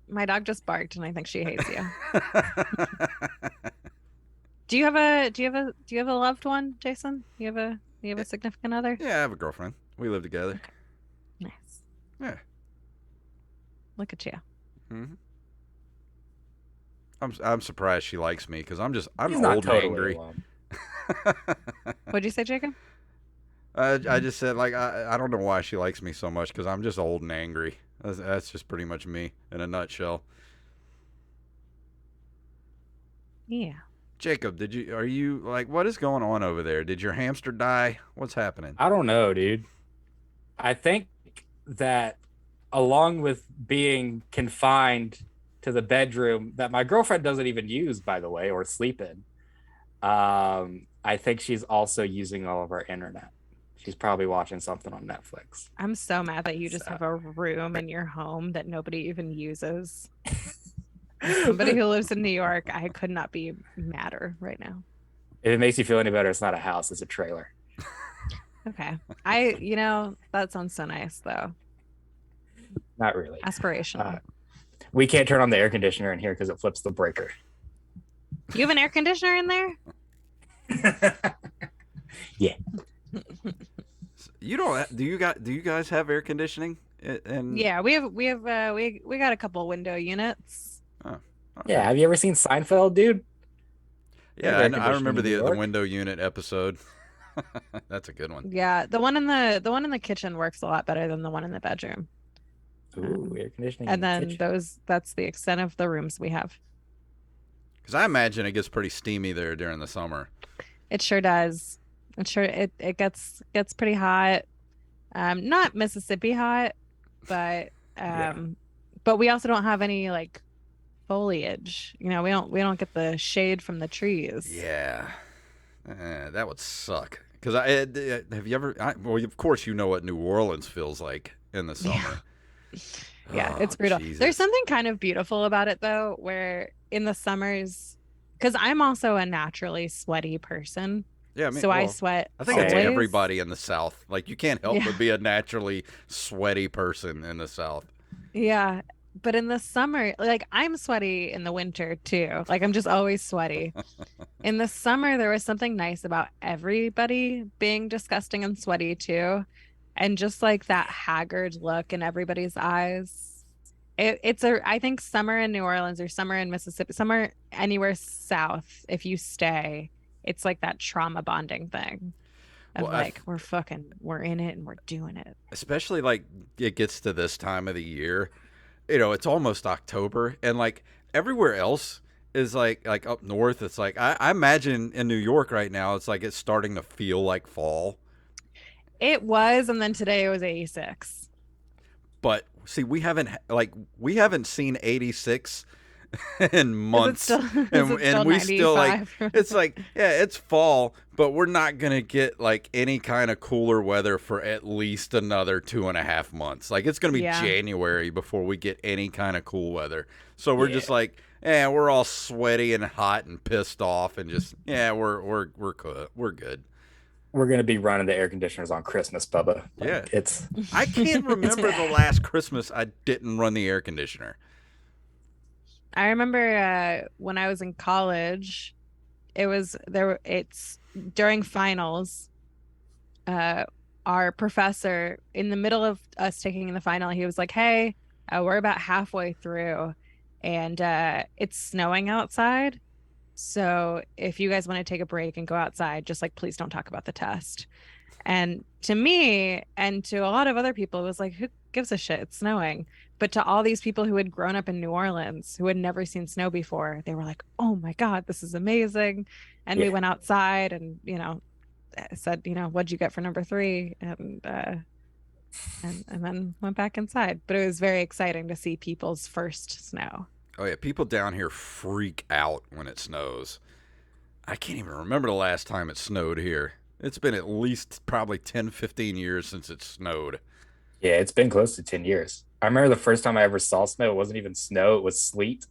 My dog just barked and I think she hates you. Do you have a loved one, Jason? You have a significant other? Yeah, I have a girlfriend. We live together. Nice. Yeah. Look at you. Mm-hmm. I'm surprised she likes me because I'm He's not old and totally angry. alone. What'd you say, Jacob? I just said like I don't know why she likes me so much because I'm just old and angry. That's just pretty much me in a nutshell. Yeah. Jacob, are you like what is going on over there? Did your hamster die? What's happening? I don't know, dude. I think that along with being confined to the bedroom that my girlfriend doesn't even use, by the way, or sleep in, I think she's also using all of our internet. She's probably watching something on Netflix. I'm so mad that you just So- have a room in your home that nobody even uses. As somebody who lives in New York, I could not be madder right now. If it makes you feel any better, it's not a house, it's a trailer. Okay. That sounds so nice though. Not really. Aspirational. We can't turn on the air conditioner in here because it flips the breaker. You have an air conditioner in there? Yeah. You don't? Do you guys have air conditioning? And Yeah, we got a couple window units. Yeah, Okay. have you ever seen Seinfeld, dude? They have Yeah, air I conditioning remember in New the York. window unit episode. That's a good one. Yeah, the one in the kitchen works a lot better than the one in the bedroom. Ooh, Um, air conditioning in and the then kitchen. that's the extent of the rooms we have. Because I imagine it gets pretty steamy there during the summer. It sure does. It gets pretty hot. Not Mississippi hot, but Yeah. um, but we also don't have any like foliage. You know, we don't get the shade from the trees. Yeah, that would suck. Because have you ever? Well, of course you know what New Orleans feels like in the Yeah. summer. Yeah, Oh it's brutal. There's Jesus. something kind of beautiful about it though, where in the summers, because I'm also a naturally sweaty person, Yeah, I mean, so I well, sweat I think it's Same. always. everybody in the South. Like you can't help Yeah. but be a naturally sweaty person in the South. Yeah. But in the summer, like I'm sweaty in the winter too. Like I'm just always sweaty. In the summer, there was something nice about everybody being disgusting and sweaty too. And just like that haggard look in everybody's eyes. It's I think summer in New Orleans or summer in Mississippi, summer anywhere south, if you stay, it's like that trauma bonding thing Well, of like we're in it and we're doing it. especially like it gets to this time of the year. You know, it's almost October, and like everywhere else is like up north. It's like I imagine in New York right now, it's like it's starting to feel like fall. It was, and then today it was 86. But see, we haven't seen 86 in Is it months, still is it and still we still like 95? it's like yeah, it's fall, but we're not gonna get like any kind of cooler weather for at least another 2.5 months. Like it's gonna be Yeah. January before we get any kind of cool weather. So we're Yeah. just like, yeah, we're all sweaty and hot and pissed off, and just yeah, we're good. We're good. We're gonna be running the air conditioners on Christmas, Bubba. Yeah, Like it's I can't it's remember the bad. last Christmas I didn't run the air conditioner. I remember when I was in college, it's during finals. uh, our professor, in the middle of us taking the final, he was like, "Hey, we're about halfway through, and it's snowing outside. So if you guys want to take a break and go outside, just like please don't talk about the test." And to me and to a lot of other people, it was like, who gives a shit? It's snowing. But to all these people who had grown up in New Orleans, who had never seen snow before, they were like, oh my God, this is amazing. And we Yeah. went outside and, said, what'd you get for number three? And then went back inside. But it was very exciting to see people's first snow. Oh yeah, people down here freak out when it snows. I can't even remember the last time it snowed here. It's been at least probably 10, 15 years since it snowed. Yeah, it's been close to 10 years. I remember the first time I ever saw snow, it wasn't even snow, it was sleet.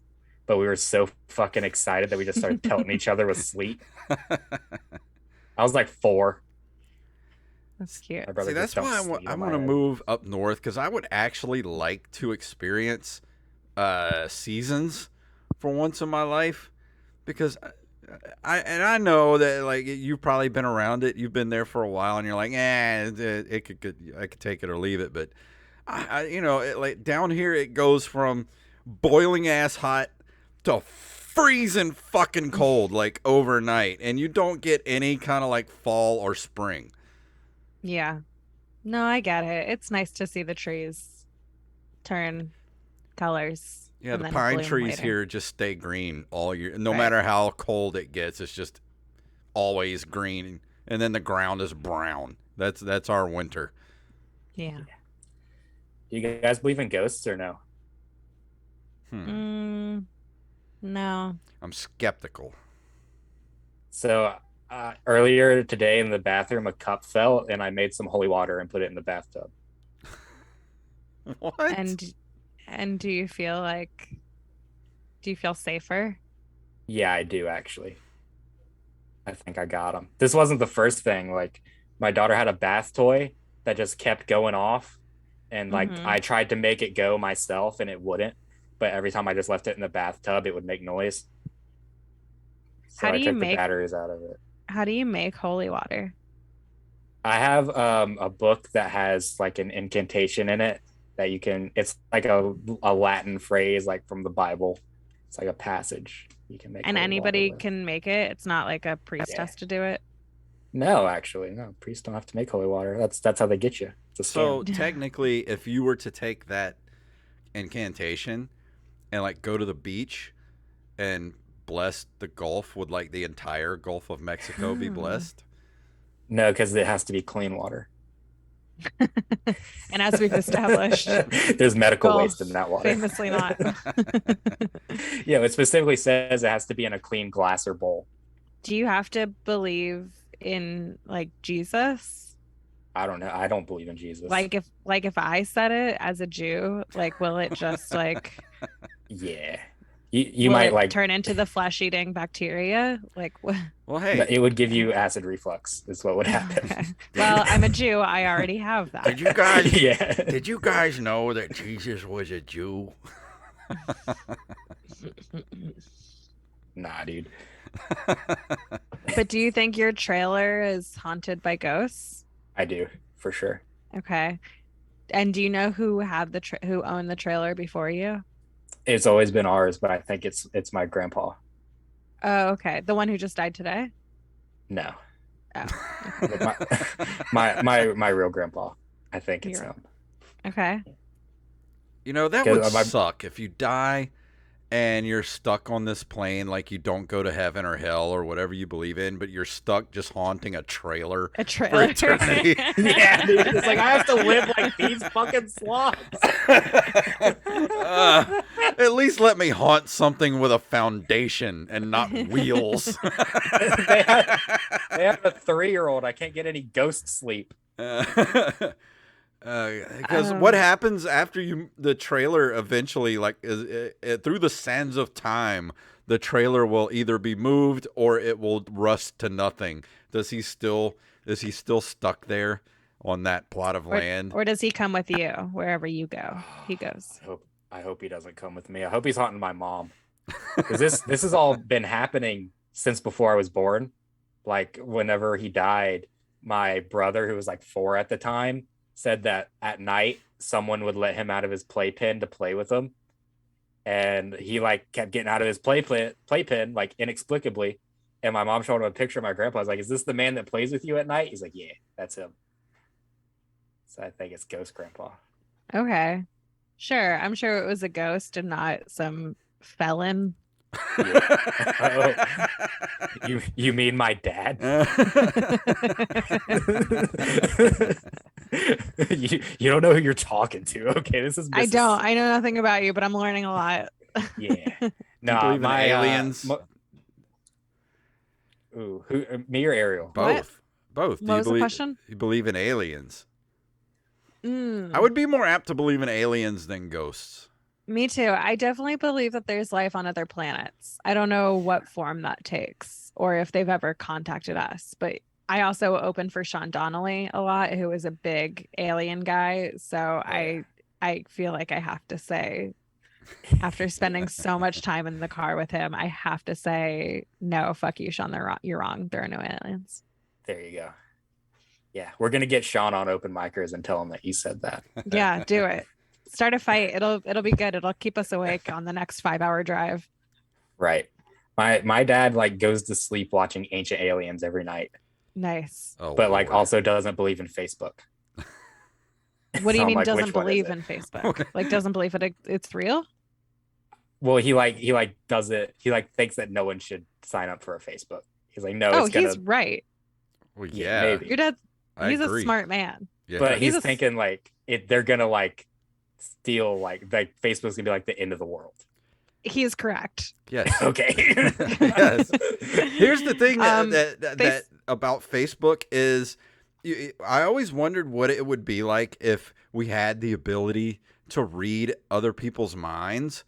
But we were so fucking excited that we just started pelting each other with sleet. I was like 4. That's cute. My See, brother just that's dumped why sleet I on my want to head. move up north because I would actually like to experience seasons for once in my life because I know that like you've probably been around it, you've been there for a while, and you're like, I could take it or leave it, but like down here it goes from boiling ass hot to freezing fucking cold like overnight, and you don't get any kind of like fall or spring. Yeah. No, I get it. It's nice to see the trees turn colors Yeah, and the then pine bloom trees later. here just stay green all year. No Right. matter how cold it gets, it's just always green, and then the ground is brown. That's our winter. Yeah. Do you guys believe in ghosts or no? Hmm. Mm, no. I'm skeptical. So earlier today in the bathroom, a cup fell and I made some holy water and put it in the bathtub. What? And and do you feel safer? Yeah, I do actually. I think I got him. This wasn't the first thing. Like my daughter had a bath toy that just kept going off, and like Hmm. I tried to make it go myself and it wouldn't. But every time I just left it in the bathtub, it would make noise. So How do I you took the make batteries out of it. how do you make holy water? I have a book that has like an incantation in it that you can. It's like a Latin phrase like from the Bible. It's like a passage you can make. And holy anybody water with. can make it. It's not like a priest Yeah. has to do it. No, actually, no. Priests don't have to make holy water. That's how they get you. It's a So scam. technically, if you were to take that incantation and like go to the beach and bless the Gulf, would like the entire Gulf of Mexico be blessed? No, because it has to be clean water. And as we've established, there's medical Gulf, waste in that water. famously not. Yeah, it specifically says it has to be in a clean glass or bowl. Do you have to believe in like Jesus? I don't know. I don't believe in Jesus. Like if I said it as a Jew, like will it just like yeah, you will might it like turn into the flesh-eating bacteria? Like what? Well, hey, it would give you acid reflux. Is what would happen. Okay. Well, I'm a Jew. I already have that. did you guys? Yeah. Did you guys know that Jesus was a Jew? Nah, dude. But do you think your trailer is haunted by ghosts? I do for sure. Okay. And do you know who had who owned the trailer before you? It's always been ours, but I think it's my grandpa. Oh, okay. The one who just died today? No, Oh, my real grandpa. I think it's Your- him. okay. You know, that 'Cause would my- suck if you die and you're stuck on this plane, like you don't go to heaven or hell or whatever you believe in, but you're stuck just haunting a trailer A for trailer. eternity. Yeah, dude. It's like I have to live like these fucking slobs. At least let me haunt something with a foundation and not wheels. They have a 3-year-old. I can't get any ghost sleep. Because what happens after the trailer eventually, like through the sands of time, the trailer will either be moved or it will rust to nothing. Is he still stuck there on that plot of land? Or does he come with you wherever you go? He goes. I hope he doesn't come with me. I hope he's haunting my mom. Because this has all been happening since before I was born. Like whenever he died, my brother, who was like 4 at the time, said that at night someone would let him out of his playpen to play with him, and he like kept getting out of his playpen like inexplicably. And my mom showed him a picture of my grandpa. I was like, "Is this the man that plays with you at night?" He's like, "Yeah, that's him." So I think it's Ghost Grandpa. Okay. Sure. I'm sure it was a ghost and not some felon. Yeah. You mean my dad? you don't know who you're talking to. Okay, this is. I don't. I know nothing about you, but I'm learning a lot. Yeah. Do No, you believe in my aliens? Ooh, me or Ariel? Both. Both. What was the question? You believe in aliens? Mm, I would be more apt to believe in aliens than ghosts. me too. I definitely believe that there's life on other planets. I don't know what form that takes or if they've ever contacted us, but I also open for Sean Donnelly a lot, who is a big alien guy. So I feel like I have to say, after spending so much time in the car with him, I have to say, no, fuck you, Sean. You're wrong. There are no aliens. There you go. Yeah, we're gonna get Sean on open micers and tell him that you said that. Yeah, do it. Start a fight. It'll be good. It'll keep us awake on the next 5-hour drive. Right. My dad like goes to sleep watching Ancient Aliens every night, Nice. Oh, but like Lord. also doesn't believe in Facebook. What do So you I'm mean like, doesn't which one is believe it? in Facebook? Like doesn't believe it's real? Well, he does it. He like thinks that no one should sign up for a Facebook. He's like, no, Oh, it's gonna. he's right. Well, Yeah, yeah, maybe. Your dad, I he's agree. a smart man. Yeah. But He's he's a- thinking like they're gonna like steal like Facebook's gonna be like the end of the world. He is correct. Yes. Okay. Yes. Here's the thing that Face- about Facebook is, I always wondered what it would be like if we had the ability to read other people's minds,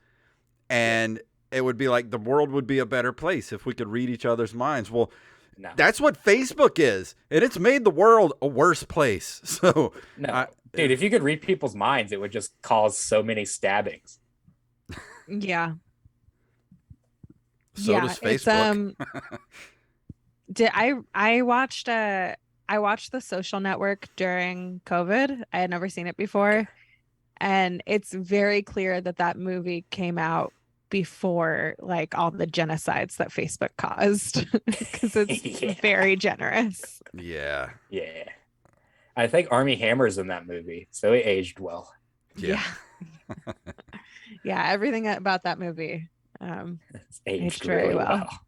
and it would be like the world would be a better place if we could read each other's minds. Well, No. that's what Facebook is, and it's made the world a worse place. So, No. Dude, if you could read people's minds, it would just cause so many stabbings. Yeah. so does Facebook. I watched The Social Network during COVID. I had never seen it before. And it's very clear that movie came out before like all the genocides that Facebook caused because it's Yeah. very generous. Yeah. Yeah. I think Army Hammer's in that movie, so it aged well. Yeah. Yeah, everything about that movie It's aged very really well. well.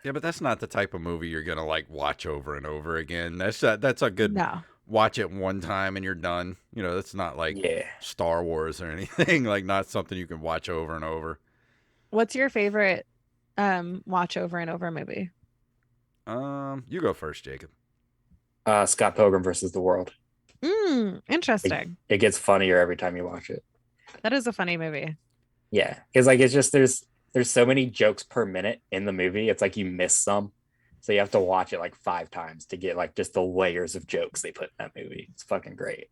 Yeah, but that's not the type of movie you're gonna like watch over and over again. That's a good No. watch it one time and you're done. You know, that's not like Yeah. Star Wars or anything. Like not something you can watch over and over. What's your favorite watch over and over movie? You go first, Jacob. Scott Pilgrim versus the World. Interesting. It gets funnier every time you watch it. That is a funny movie. Yeah, because like it's just there's so many jokes per minute in the movie. It's like you miss some, so you have to watch it like 5 times to get like just the layers of jokes they put in that movie. It's fucking great.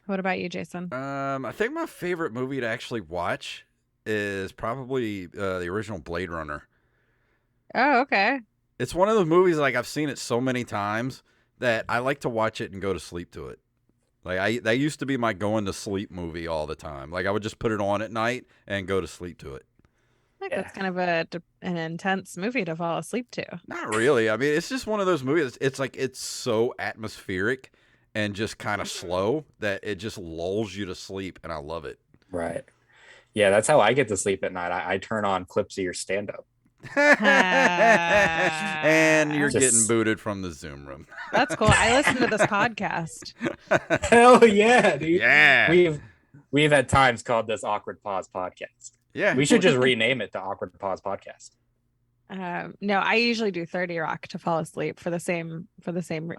What about you, Jason? I think my favorite movie to actually watch is probably the original Blade Runner. Oh, okay. It's one of those movies like I've seen it so many times that I like to watch it and go to sleep to it. Like that used to be my going to sleep movie all the time. Like I would just put it on at night and go to sleep to it. I think that's kind of an intense movie to fall asleep to. Not really. I mean, it's just one of those movies. It's like it's so atmospheric and just kind of slow that it just lulls you to sleep, and I love it. Right. Yeah, that's how I get to sleep at night. I turn on clips of your stand-up. And you're Just- getting booted from the Zoom room. That's cool. I listen to this podcast. Hell yeah, dude. Yeah. We've at times called this Awkward Pause Podcast. Yeah. We should just rename it to Awkward Pause Podcast. No, I usually do 30 Rock to fall asleep for the same.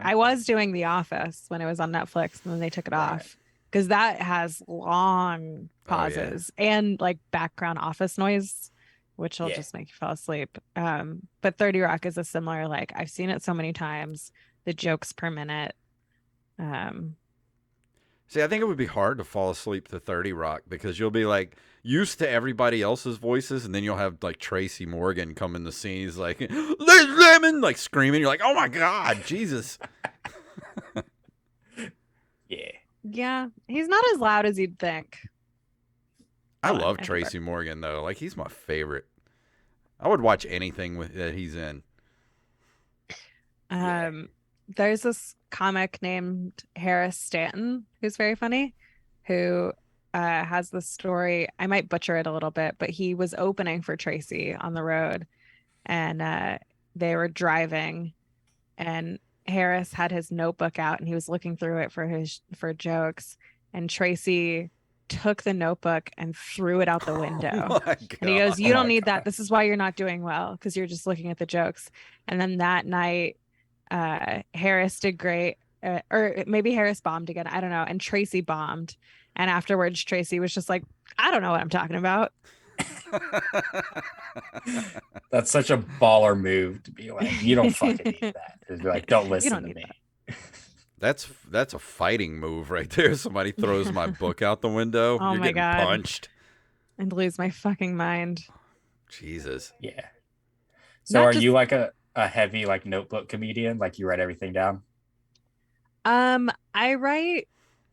I was doing The Office when it was on Netflix, and then they took it off because that has long pauses and like background office noise, which will just make you fall asleep. But 30 Rock is a similar, like I've seen it so many times, the jokes per minute. See, I think it would be hard to fall asleep to 30 Rock because you'll be like used to everybody else's voices, and then you'll have like Tracy Morgan come in the scene. He's like, "There's lemon," like screaming. You're like, "Oh my God, Jesus." Yeah, he's not as loud as you'd think. I love Tracy Morgan though. Like he's my favorite. I would watch anything that he's in. There's this comic named Harris Stanton who's very funny, who has this story. I might butcher it a little bit, but he was opening for Tracy on the road, and they were driving, and Harris had his notebook out and he was looking through it for jokes, and Tracy took the notebook and threw it out the window. And he goes, "You don't need that. This is why you're not doing well, because you're just looking at the jokes." And then that night, Harris did great, or maybe Harris bombed again. I don't know. And Tracy bombed. And afterwards, Tracy was just like, "I don't know what I'm talking about." That's such a baller move to be like, you don't fucking need that. To be like, don't listen to me. That's a fighting move right there. Somebody throws my book out the window. Oh You're my getting God. punched. And lose my fucking mind. Jesus. Yeah. So Not are just- you like a heavy like notebook comedian? Like you write everything down? I write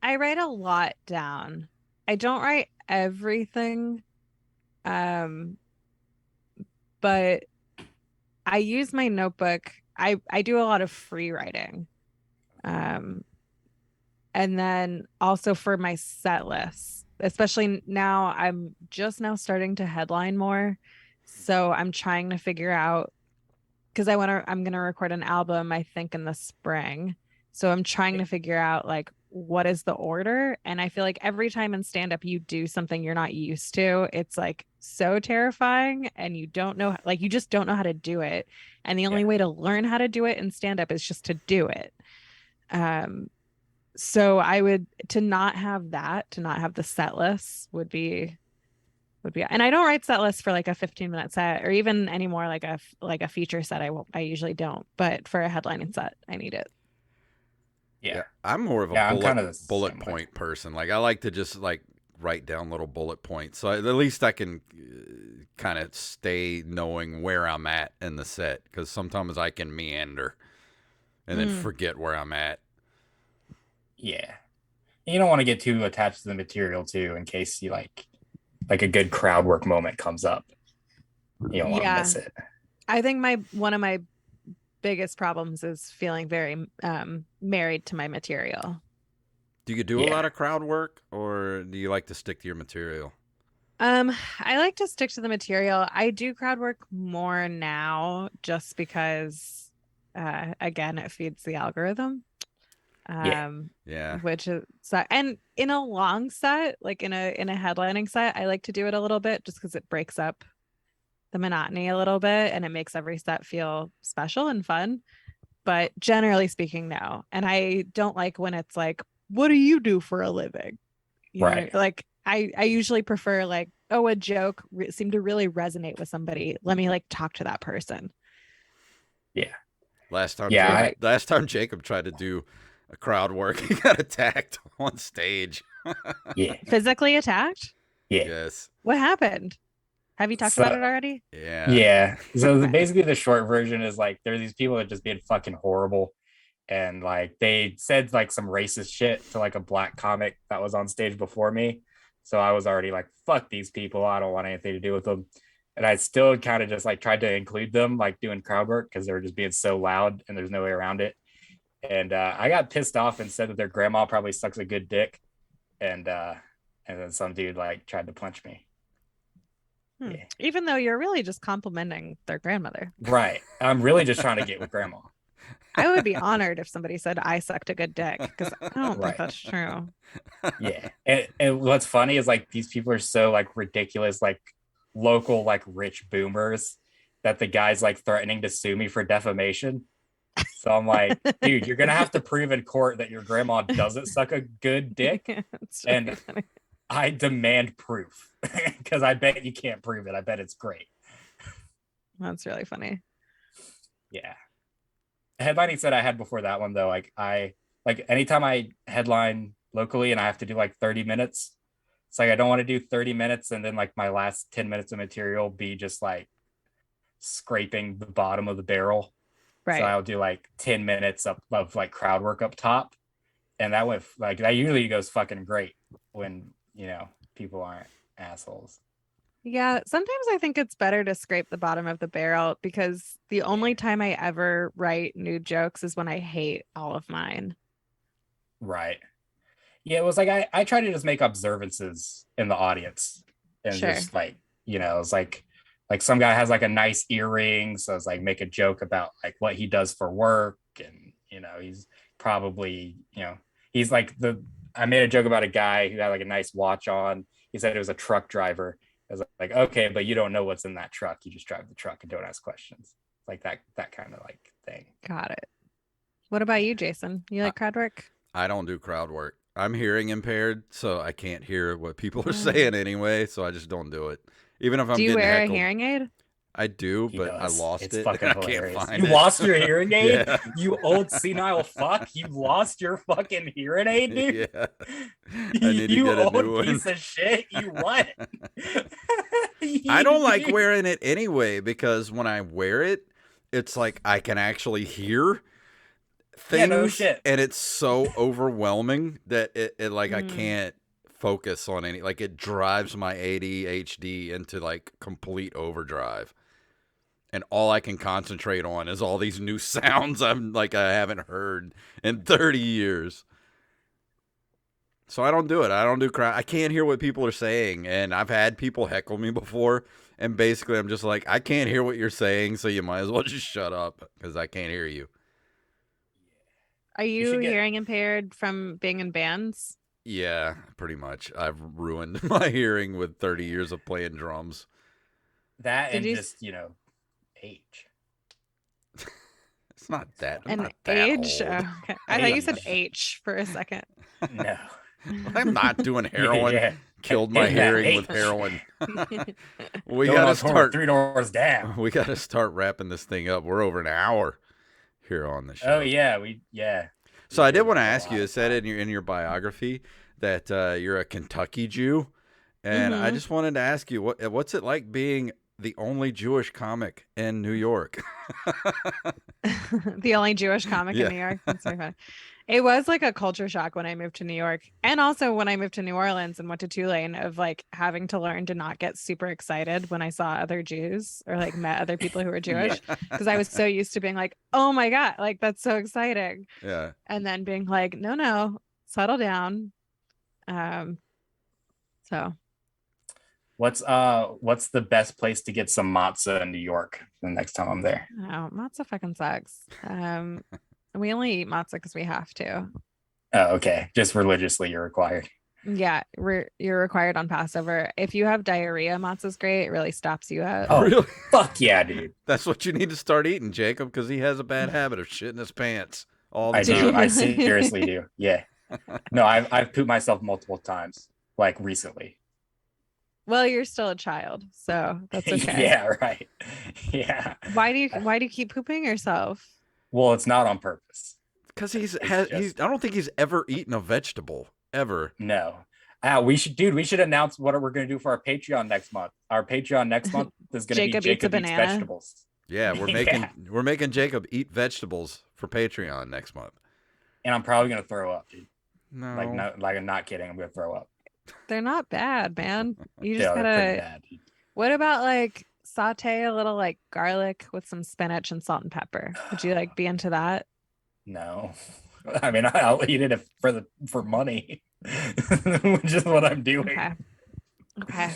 a lot down. I don't write everything. But I use my notebook. I do a lot of free writing. And then also for my set lists, especially now, I'm just now starting to headline more. So I'm trying to figure out, because I'm going to record an album, I think in the spring. So I'm trying to figure out like, what is the order? And I feel like every time in stand-up you do something you're not used to, it's like so terrifying, and you don't know, like you just don't know how to do it. And the only way to learn how to do it in stand-up is just to do it. So I would, to not have the set lists would be, and I don't write set lists for like a 15-minute set or even anymore like a feature set. I usually don't, but for a headlining set, I need it. Yeah. I'm more of a I'm kind of the bullet same way. point person. Like I like to just like write down little bullet points. So at least I can kind of stay knowing where I'm at in the set, because sometimes I can meander and then forget where I'm at. Yeah. You don't want to get too attached to the material too, in case you like like a good crowd work moment comes up, you don't want to miss it. I think one of my biggest problems is feeling very married to my material. Do you do a lot of crowd work, or do you like to stick to your material? I like to stick to the material. I do crowd work more now just because again, it feeds the algorithm. Yeah. Which is and in a long set, like in a headlining set, I like to do it a little bit just because it breaks up the monotony a little bit and it makes every set feel special and fun. But generally speaking, no. And I don't like when it's like, what do you do for a living? You Right. know, like I usually prefer like, oh, a joke seemed to really resonate with somebody. Let me like talk to that person. Yeah. Last time Jacob tried to do a crowd work, he got attacked on stage. Yeah. Physically attacked? Yeah. Yes. What happened? Have you talked about it already? Yeah. Yeah. So basically the short version is like there's these people that just being fucking horrible. And like they said like some racist shit to like a black comic that was on stage before me. So I was already like, fuck these people. I don't want anything to do with them. And I still kind of just like tried to include them, like doing crowd work because they were just being so loud and there's no way around it. And I got pissed off and said that their grandma probably sucks a good dick. And then some dude like tried to punch me. Yeah. Even though you're really just complimenting their grandmother. Right. I'm really just trying to get with grandma. I would be honored if somebody said I sucked a good dick because I don't think that's true. Yeah. And what's funny is like these people are so like ridiculous, like local, like rich boomers that the guy's like threatening to sue me for defamation. So I'm like, dude, you're going to have to prove in court that your grandma doesn't suck a good dick. And funny. I demand proof because I bet you can't prove it. I bet it's great. That's really funny. Yeah. Headlining set I had before that one though, like anytime I headline locally and I have to do like 30 minutes, it's like I don't want to do 30 minutes and then like my last 10 minutes of material be just like scraping the bottom of the barrel. Right. So I'll do like 10 minutes of like crowd work up top. And that went like that usually goes fucking great when, you know, people aren't assholes. Yeah, sometimes I think it's better to scrape the bottom of the barrel because the only time I ever write new jokes is when I hate all of mine. Right. Yeah, it was like I try to just make observances in the audience and just like, you know, it's like some guy has like a nice earring, so it's like make a joke about like what he does for work, and you know, he's probably, you know, he's like I made a joke about a guy who had like a nice watch on. He said it was a truck driver. I was like, okay, but you don't know what's in that truck. You just drive the truck and don't ask questions. Like that kind of like thing. Got it. What about you, Jason? You like crowd work? I don't do crowd work. I'm hearing impaired, so I can't hear what people are saying anyway, so I just don't do it. Even if I'm getting heckled. Do you wear a hearing aid? I do, but I lost it. Fucking I hilarious. Can't find you lost your hearing aid? Yeah. You old senile fuck. You lost your fucking hearing aid, dude? Yeah. I need to get a new one. Piece of shit. You what? I don't like wearing it anyway because when I wear it, it's like I can actually hear things. Yeah, no shit. And it's so overwhelming that it like I can't focus on any, like it drives my ADHD into like complete overdrive. And all I can concentrate on is all these new sounds I haven't heard in 30 years. So I don't do it. I don't do crowd. I can't hear what people are saying. And I've had people heckle me before. And basically I'm just like, I can't hear what you're saying. So you might as well just shut up because I can't hear you. Are you hearing impaired from being in bands? Yeah, pretty much. I've ruined my hearing with 30 years of playing drums. That and just, you know, age. It's not that. I'm not that age? old. Okay. I thought you said H for a second. No. I'm not doing heroin. Yeah. Killed my hearing with heroin. We gotta start 3 doors down. We gotta start wrapping this thing up. We're over an hour here on the show. Oh yeah, So I did want to ask you. It said in your biography that you're a Kentucky Jew, and I just wanted to ask you what's it like being the only Jewish comic in New York? The only Jewish comic in New York. That's very funny. It was like a culture shock when I moved to New York, and also when I moved to New Orleans and went to Tulane, of like having to learn to not get super excited when I saw other Jews or like met other people who were Jewish, because I was so used to being like, oh my God, like that's so exciting. Yeah. And then being like, no, settle down. So What's the best place to get some matzah in New York the next time I'm there? oh, matzah fucking sucks. We only eat matzah because we have to. Oh, okay. Just religiously you're required. Yeah, you're required on Passover. If you have diarrhea, matzah's great. It really stops you out. Oh, Really? fuck yeah, dude. That's what you need to start eating, Jacob, because he has a bad habit of shitting his pants all the I time. do. I seriously do. Yeah. No, I've pooped myself multiple times, like recently. Well, you're still a child, so that's okay. Yeah, right. Yeah. Why do you keep pooping yourself? Well, it's not on purpose. Because It's I just- don't think he's ever eaten a vegetable ever. No. We should announce what we're going to do for our Patreon next month. Our Patreon next month is going to be Jacob eats a Jacob Eats banana. Vegetables. Yeah, we're making Jacob eat vegetables for Patreon next month. And I'm probably going to throw up, dude. No, I'm not kidding. I'm going to throw up. They're not bad, man. You just Yeah, they're pretty gotta. bad, dude. What about like saute a little like garlic with some spinach and salt and pepper? Would you like be into that? No. I mean, I'll eat it for money, which is what I'm doing. Okay.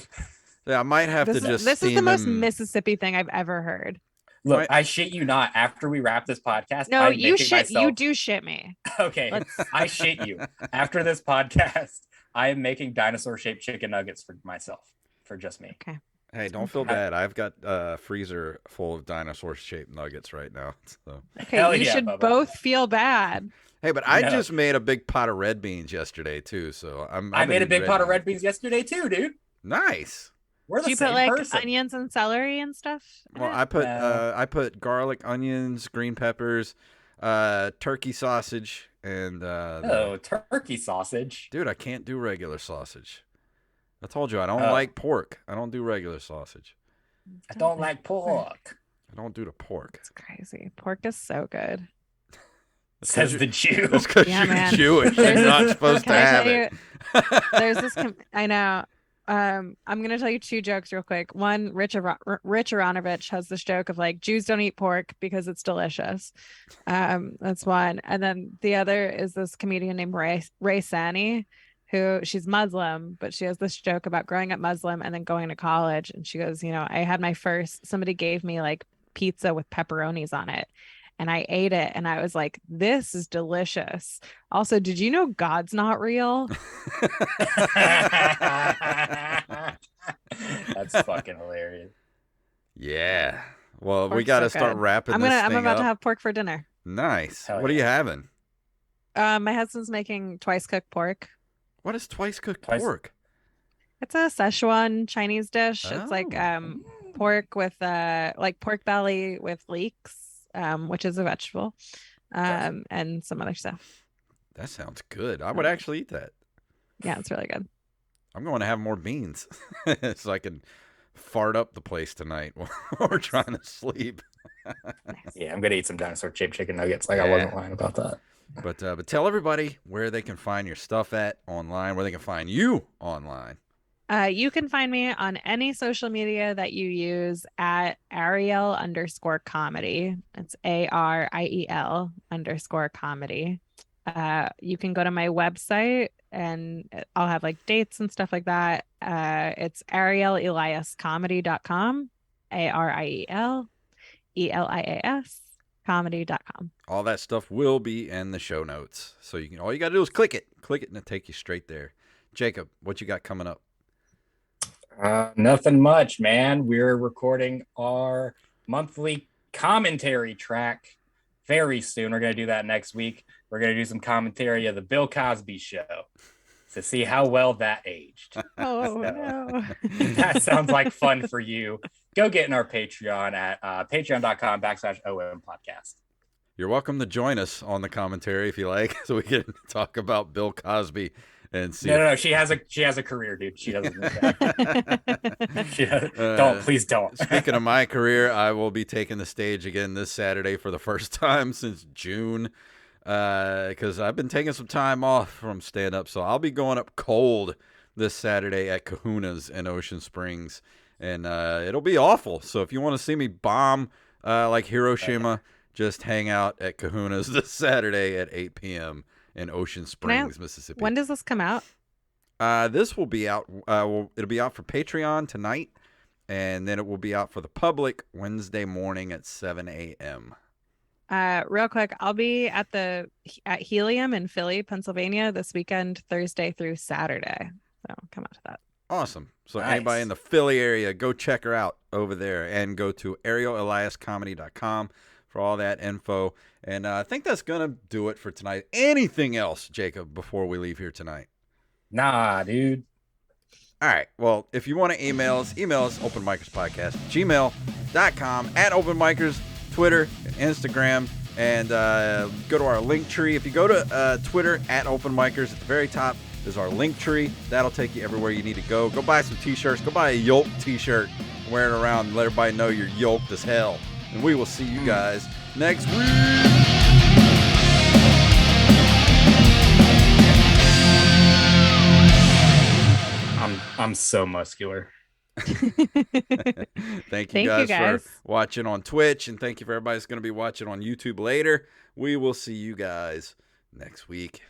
yeah, I might have to just. This is the steam most him. Mississippi thing I've ever heard. Look, Right. I shit you not. After we wrap this podcast, No, I'm you making shit. You myself- do shit me. Okay, I shit you. After this podcast, I am making dinosaur-shaped chicken nuggets for myself, for just me. Okay. Hey, don't feel bad. I've got a freezer full of dinosaur-shaped nuggets right now. So. Okay, Hell you yeah, should Bubba. both feel bad. Hey, but I No. just made a big pot of red beans yesterday too. So I I've made a been big eating pot of red beans yesterday too, dude. Nice. We're Do the you same put like person. onions and celery and stuff? in Well, it? I put garlic, onions, green peppers, turkey sausage, and Oh, turkey sausage. dude, I can't do regular sausage. I told you I don't Oh. like pork. I don't do regular sausage. I don't like pork. I don't do the pork. It's crazy. Pork is so good. Says the Jew. That's because Yeah, you're man. Jewish. There's You're not this- supposed to can I have tell it. There's this. I know. I'm gonna tell you two jokes real quick. One, Rich Aronovich has this joke of like Jews don't eat pork because it's delicious. That's one, and then the other is this comedian named Ray Sani, who she's Muslim, but she has this joke about growing up Muslim and then going to college. And she goes, I had somebody gave me like pizza with pepperonis on it. And I ate it and I was like, this is delicious. Also, did you know God's not real? That's fucking hilarious. Yeah. Well, we Pork's got to so start good. wrapping I'm this thing about to up. have pork for dinner. Nice. Hell What are you yeah. having? My husband's making twice cooked pork. What is twice cooked Twice- pork? It's a Szechuan Chinese dish. It's like Oh. pork with like pork belly with leeks, which is a vegetable, and some other stuff. That sounds good. I would actually eat that. Yeah, it's really good. I'm going to have more beans so I can fart up the place tonight while we're trying to sleep. Yeah, I'm gonna eat some dinosaur-shaped chicken nuggets. Like I Yeah. wasn't lying about that. But tell everybody where they can find your stuff at online, where they can find you online. You can find me on any social media that you use at Ariel_comedy. It's ARIEL_comedy. You can go to my website and I'll have like dates and stuff like that. It's arieleliascomedy.com, ARIELELIAS comedy.com. All that stuff will be in the show notes. So all you got to do is click it, and it'll take you straight there. Jacob, what you got coming up? Nothing much, man. We're recording our monthly commentary track very soon. We're gonna do that next week. We're gonna do some commentary of the Bill Cosby Show to see how well that aged. Oh no. That sounds like fun for you. Go get in our Patreon at patreon.com/OM podcast. You're welcome to join us on the commentary if you like, so we can talk about Bill Cosby and see. No. She has a career, dude. She doesn't. Please don't. Speaking of my career, I will be taking the stage again this Saturday for the first time since June. because I've been taking some time off from stand up. So I'll be going up cold this Saturday at Kahuna's in Ocean Springs, and it'll be awful. So if you want to see me bomb like Hiroshima, just hang out at Kahuna's this Saturday at 8 p.m. in Ocean Springs, Mississippi. When does this come out? This will be out. It'll be out for Patreon tonight, and then it will be out for the public Wednesday morning at 7 a.m. Real quick, I'll be at Helium in Philly, Pennsylvania this weekend, Thursday through Saturday. So come out to that. Awesome. So Nice. anybody in the Philly area, go check her out over there, and go to arieleliascomedy.com for all that info. And I think that's going to do it for tonight. Anything else, Jacob, before we leave here tonight? Nah, dude. All right. Well, if you want to email us openmicerspodcast@gmail.com, at openmicers, Twitter, and Instagram, and go to our link tree. If you go to Twitter at openmicers, at the very top is our link tree. That'll take you everywhere you need to go. Go buy some t-shirts. Go buy a Yolk t-shirt. Wear it around and let everybody know you're yoked as hell. And we will see you guys next week. I'm so muscular. Thank you guys for watching on Twitch, and thank you for everybody that's going to be watching on YouTube later. We will see you guys next week.